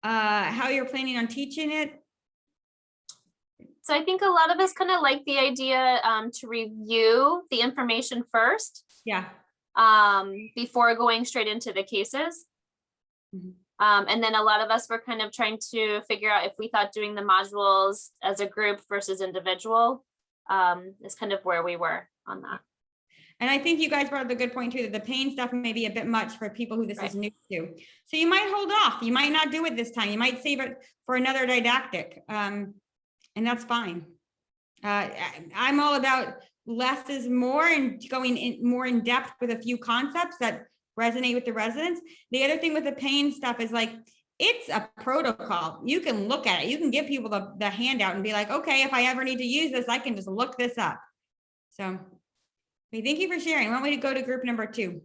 how you're planning on teaching it? So I think a lot of us kind of like the idea to review the information first. Yeah. Before going straight into the cases. Mm-hmm. And then a lot of us were kind of trying to figure out if we thought doing the modules as a group versus individual is kind of where we were on that. And I think you guys brought up a good point too, that the pain stuff may be a bit much for people who this is new to. So you might hold off. You might not do it this time. You might save it for another didactic. And that's fine. I'm all about less is more and going in more in depth with a few concepts that resonate with the residents. The other thing with the pain stuff is like, it's a protocol. You can look at it. You can give people the handout and be like, okay, if I ever need to use this, I can just look this up. So Okay, thank you for sharing. Why don't we go to group number 2?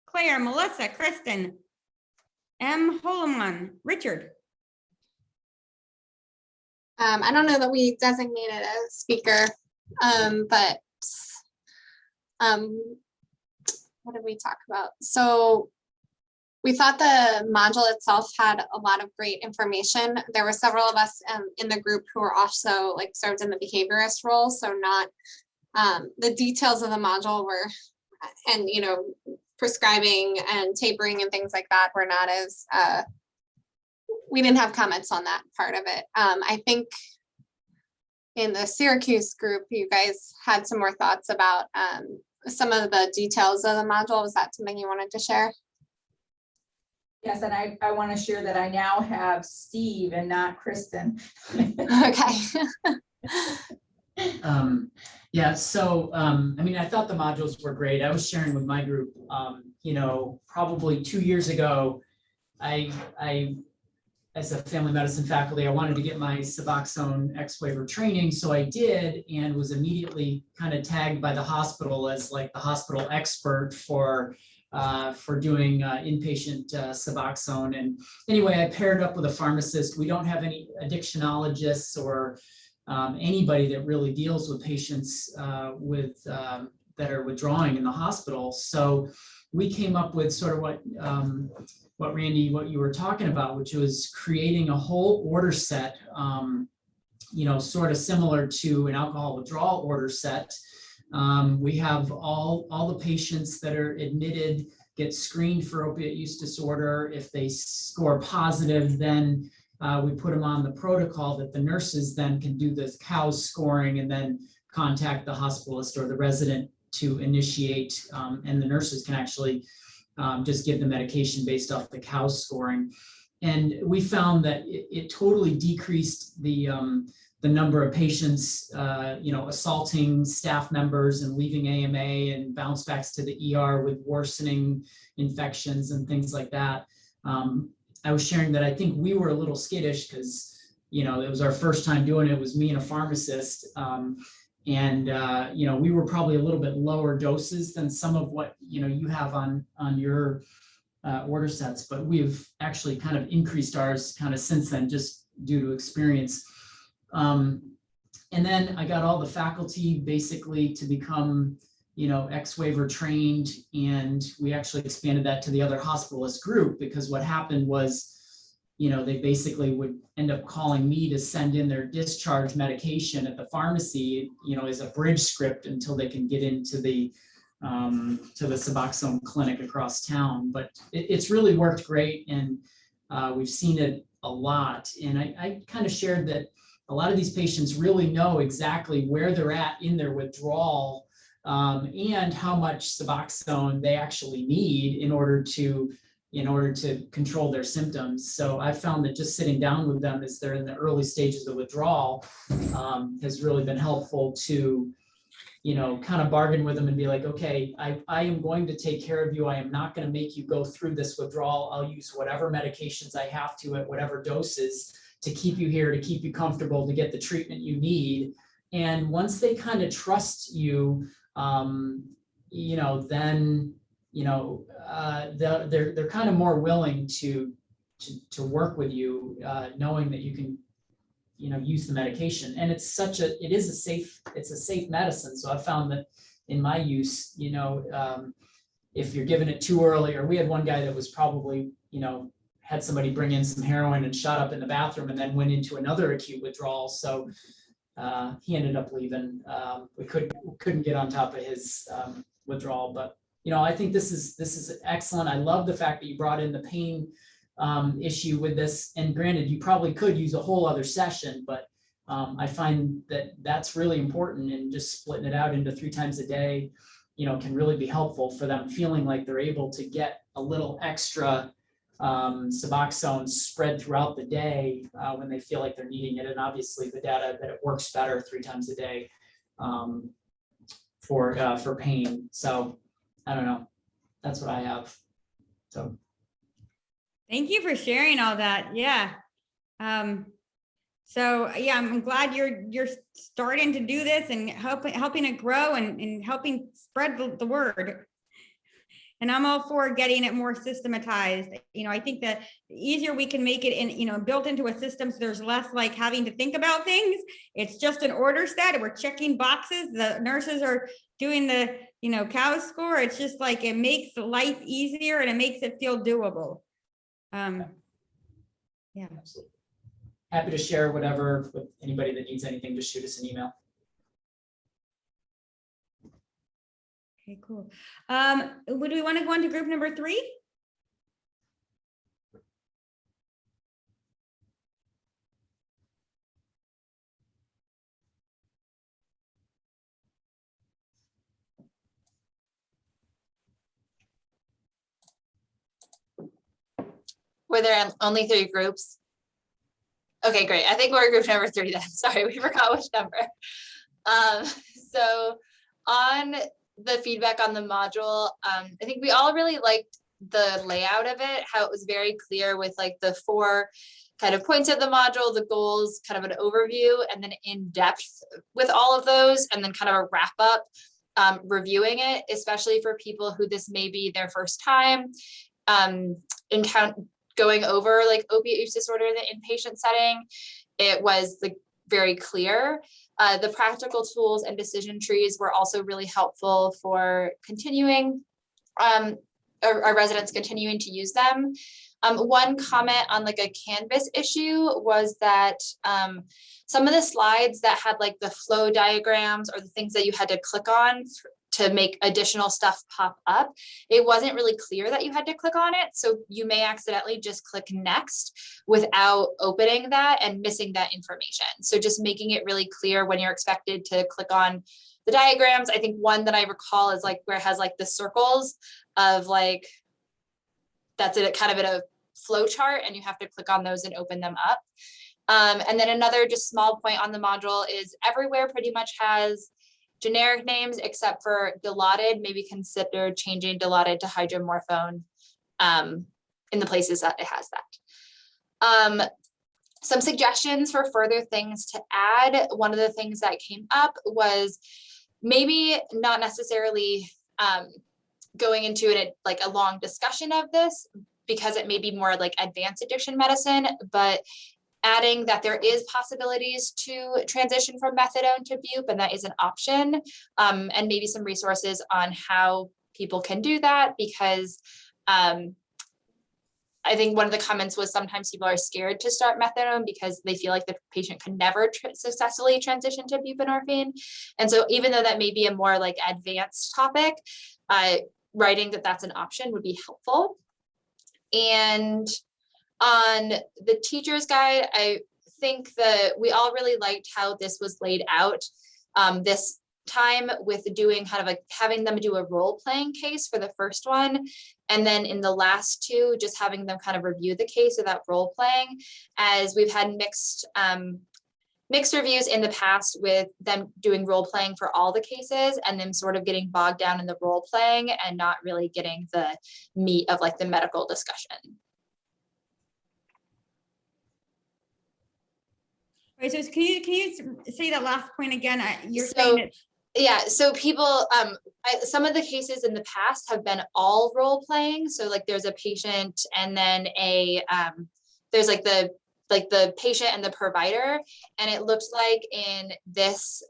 Claire, Melissa, Kristen, M. Holoman, Richard. I don't know that we designated a speaker, but what did we talk about? So we thought the module itself had a lot of great information. There were several of us in the group who were also like served in the behaviorist role. So not the details of the module were, and you know, prescribing and tapering and things like that were not as, we didn't have comments on that part of it. I think in the Syracuse group, you guys had some more thoughts about some of the details of the module. Was that something you wanted to share? Yes, and I want to share that I now have Steve and not Kristen. Okay. Yeah, so, I mean, I thought the modules were great. I was sharing with my group, you know, probably 2 years ago, I, as a family medicine faculty, I wanted to get my Suboxone X-waiver training. So I did, and was immediately kind of tagged by the hospital as like the hospital expert for doing inpatient Suboxone. And anyway, I paired up with a pharmacist. We don't have any addictionologists or anybody that really deals with patients that are withdrawing in the hospital. So we came up with sort of what Randy, what you were talking about, which was creating a whole order set, you know, sort of similar to an alcohol withdrawal order set. We have all the patients that are admitted get screened for opiate use disorder. If they score positive, then we put them on the protocol that the nurses then can do the COWS scoring and then contact the hospitalist or the resident to initiate, and the nurses can actually just give the medication based off the COWS scoring. And we found that it totally decreased the number of patients, you know, assaulting staff members and leaving AMA and bounce backs to the ER with worsening infections and things like that. I was sharing that I think we were a little skittish because, you know, it was our first time doing it. It was me and a pharmacist. And you know, we were probably a little bit lower doses than some of what, you know, you have on your order sets, but we've actually kind of increased ours kind of since then, just due to experience. And then I got all the faculty basically to become, you know, X-waiver trained, and we actually expanded that to the other hospitalist group, because what happened was, you know, they basically would end up calling me to send in their discharge medication at the pharmacy, you know, as a bridge script until they can get into the to the Suboxone clinic across town. But it's really worked great, and we've seen it a lot. And I kind of shared that a lot of these patients really know exactly where they're at in their withdrawal, and how much Suboxone they actually need in order to control their symptoms. So I found that just sitting down with them as they're in the early stages of withdrawal has really been helpful to, you know, kind of bargain with them and be like, okay, I am going to take care of you. I am not going to make you go through this withdrawal. I'll use whatever medications I have to at whatever doses to keep you here, to keep you comfortable, to get the treatment you need. And once they kind of trust you, you know, then, you know, they're kind of more willing to work with you, knowing that you can, you know, use the medication. And it's a safe medicine. So I found that in my use, you know, if you're giving it too early, or we had one guy that was probably, you know, had somebody bring in some heroin and shot up in the bathroom and then went into another acute withdrawal. So he ended up leaving. We couldn't get on top of his withdrawal, but you know, I think this is excellent. I love the fact that you brought in the pain issue with this. And granted, you probably could use a whole other session, but I find that that's really important, and just splitting it out into 3 times a day, you know, can really be helpful for them, feeling like they're able to get a little extra Suboxone spread throughout the day when they feel like they're needing it. And obviously the data that it works better 3 times a day for pain. So I don't know, that's what I have. So Thank you for sharing all that. Yeah. So yeah, I'm glad you're starting to do this and helping it grow and helping spread the word. And I'm all for getting it more systematized. You know, I think that the easier we can make it in, you know, built into a system, so there's less like having to think about things. It's just an order set. We're checking boxes. The nurses are doing the, you know, cow score. It's just like, it makes life easier and it makes it feel doable. Yeah. Absolutely. Happy to share whatever with anybody that needs anything, just shoot us an email. Okay, cool. Would we want to go on to group number 3? Were there only 3 groups? Okay, great. I think we're group number 3 then. Sorry, we forgot which number. So on the feedback on the module, I think we all really liked the layout of it, how it was very clear with like the 4 kind of points of the module, the goals, kind of an overview, and then in depth with all of those, and then kind of a wrap up, reviewing it, especially for people who this may be their first time going over like opiate use disorder in the inpatient setting. It was like very clear. The practical tools and decision trees were also really helpful for continuing, our residents continuing to use them. One comment on like a Canvas issue was that some of the slides that had like the flow diagrams or the things that you had to click on to make additional stuff pop up, it wasn't really clear that you had to click on it. So you may accidentally just click next without opening that and missing that information. So just making it really clear when you're expected to click on the diagrams. I think one that I recall is like where it has like the circles of like, that's it kind of in a flow chart, and you have to click on those and open them up. And then another just small point on the module is everywhere pretty much has generic names except for Dilaudid. Maybe consider changing Dilaudid to hydromorphone in the places that it has that. Some suggestions for further things to add. One of the things that came up was maybe not necessarily going into it like a long discussion of this, because it may be more like advanced addiction medicine, but adding that there is possibilities to transition from methadone to bup, and that is an option, and maybe some resources on how people can do that, because I think one of the comments was sometimes people are scared to start methadone because they feel like the patient can never successfully transition to buprenorphine. And so even though that may be a more like advanced topic, writing that that's an option would be helpful. And on the teacher's guide, I think that we all really liked how this was laid out this time, with doing kind of like having them do a role-playing case for the first one. And then in the last 2, just having them kind of review the case without role-playing, as we've had mixed reviews in the past with them doing role-playing for all the cases and then sort of getting bogged down in the role-playing and not really getting the meat of like the medical discussion. Right, so can you say that last point again? You're saying that. Yeah, so people, some of the cases in the past have been all role playing. So like there's a patient and then there's like the patient and the provider, and it looks like in this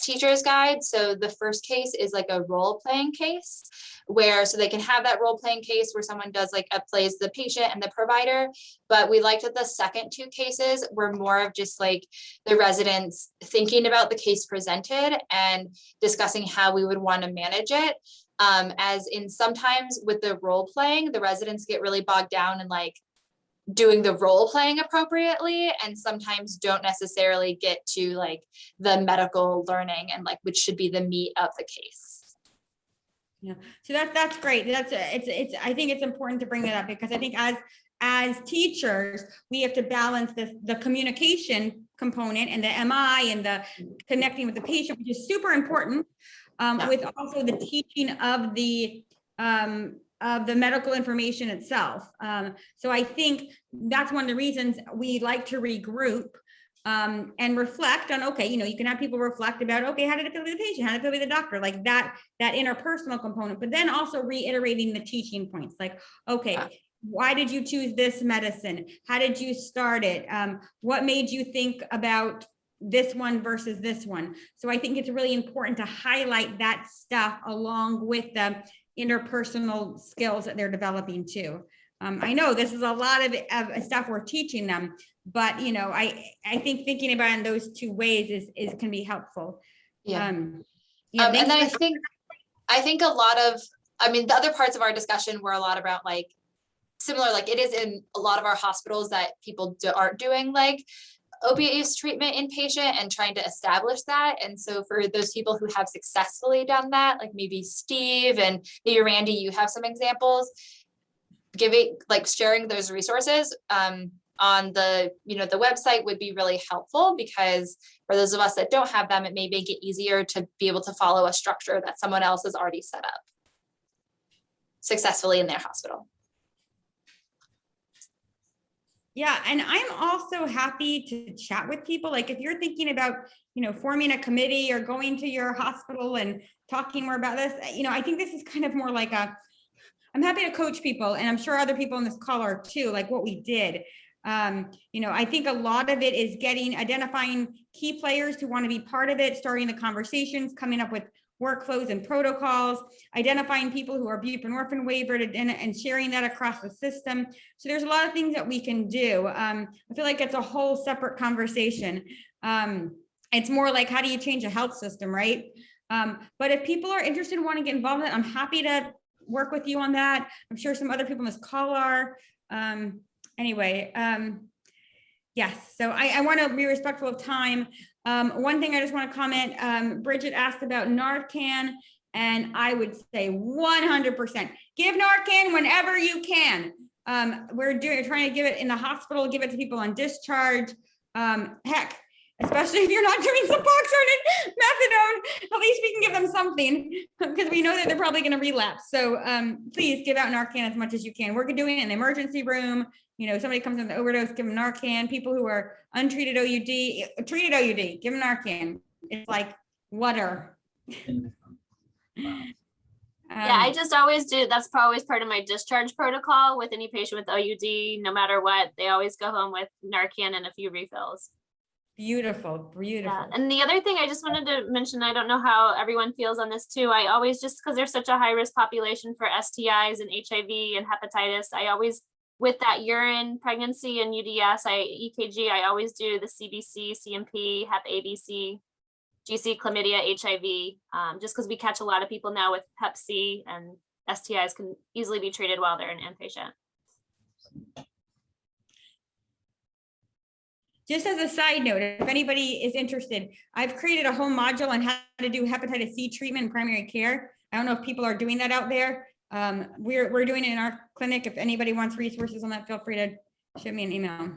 teacher's guide. So the first case is like a role playing case where, so they can have that role playing case where someone does like plays the patient and the provider. But we liked that the second 2 cases were more of just like the residents thinking about the case presented and discussing how we would want to manage it. As in sometimes with the role playing, the residents get really bogged down in like doing the role playing appropriately, and sometimes don't necessarily get to like the medical learning and like which should be the meat of the case. Yeah, so that's great. I think it's important to bring it up, because I think as teachers, we have to balance the communication component and the MI and the connecting with the patient, which is super important, with also the teaching of the of the medical information itself. So I think that's one of the reasons we like to regroup and reflect on, okay, you know, you can have people reflect about, okay, how did it feel to the patient? How did it feel to the doctor? Like that interpersonal component, but then also reiterating the teaching points, like, okay, why did you choose this medicine? How did you start it? What made you think about this one versus this one? So I think it's really important to highlight that stuff along with the interpersonal skills that they're developing too. I know this is a lot of stuff we're teaching them, but you know, I think thinking about it in those two ways is can be helpful. Yeah. And then I think a lot of, I mean, the other parts of our discussion were a lot about like similar, like it is in a lot of our hospitals that people aren't doing like opiate use treatment inpatient and trying to establish that. And so for those people who have successfully done that, like maybe Steve and maybe Randy, you have some examples, giving, like sharing those resources on the, you know, the website would be really helpful, because for those of us that don't have them, it may make it easier to be able to follow a structure that someone else has already set up successfully in their hospital. Yeah, and I'm also happy to chat with people. Like if you're thinking about, you know, forming a committee or going to your hospital and talking more about this, you know, I think this is kind of more like I'm happy to coach people, and I'm sure other people in this call are too, like what we did. You know, I think a lot of it is identifying key players who want to be part of it, starting the conversations, coming up with workflows and protocols, identifying people who are buprenorphine waivered and sharing that across the system. So there's a lot of things that we can do. I feel like it's a whole separate conversation. It's more like, how do you change a health system, right? But if people are interested and want to get involved in it, I'm happy to work with you on that. I'm sure some other people in this call are. Anyway, yes, so I want to be respectful of time. One thing I just want to comment, Bridget asked about Narcan, and I would say 100%, give Narcan whenever you can. We're trying to give it in the hospital, give it to people on discharge. Heck, especially if you're not doing Suboxone and methadone, at least we can give them something, because we know that they're probably going to relapse. So please give out Narcan as much as you can. We're doing it in the emergency room. You know, somebody comes in the overdose, give them Narcan. People who are untreated OUD, treated OUD, give them Narcan. It's like water. Yeah, I just always do. That's always part of my discharge protocol with any patient with OUD, no matter what. They always go home with Narcan and a few refills. Beautiful, beautiful. Yeah. And the other thing I just wanted to mention, I don't know how everyone feels on this too. I always, just because there's such a high risk population for STIs and HIV and hepatitis, I always, with that urine pregnancy and UDS, EKG, I always do the CBC, CMP, Hep ABC, GC, chlamydia, HIV, just because we catch a lot of people now with Hep C, and STIs can easily be treated while they're an inpatient. Just as a side note, if anybody is interested, I've created a whole module on how to do hepatitis C treatment in primary care. I don't know if people are doing that out there. We're doing it in our clinic. If anybody wants resources on that, feel free to shoot me an email.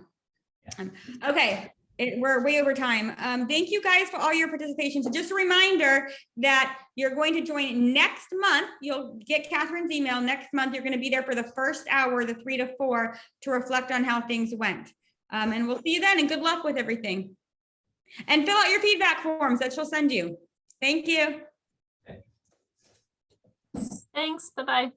Okay, we're way over time. Thank you guys for all your participation. So just a reminder that you're going to join next month. You'll get Catherine's email next month. You're going to be there for the first hour, the 3 to 4, to reflect on how things went. And we'll see you then, and good luck with everything. And fill out your feedback forms that she'll send you. Thank you. Thanks. Bye-bye.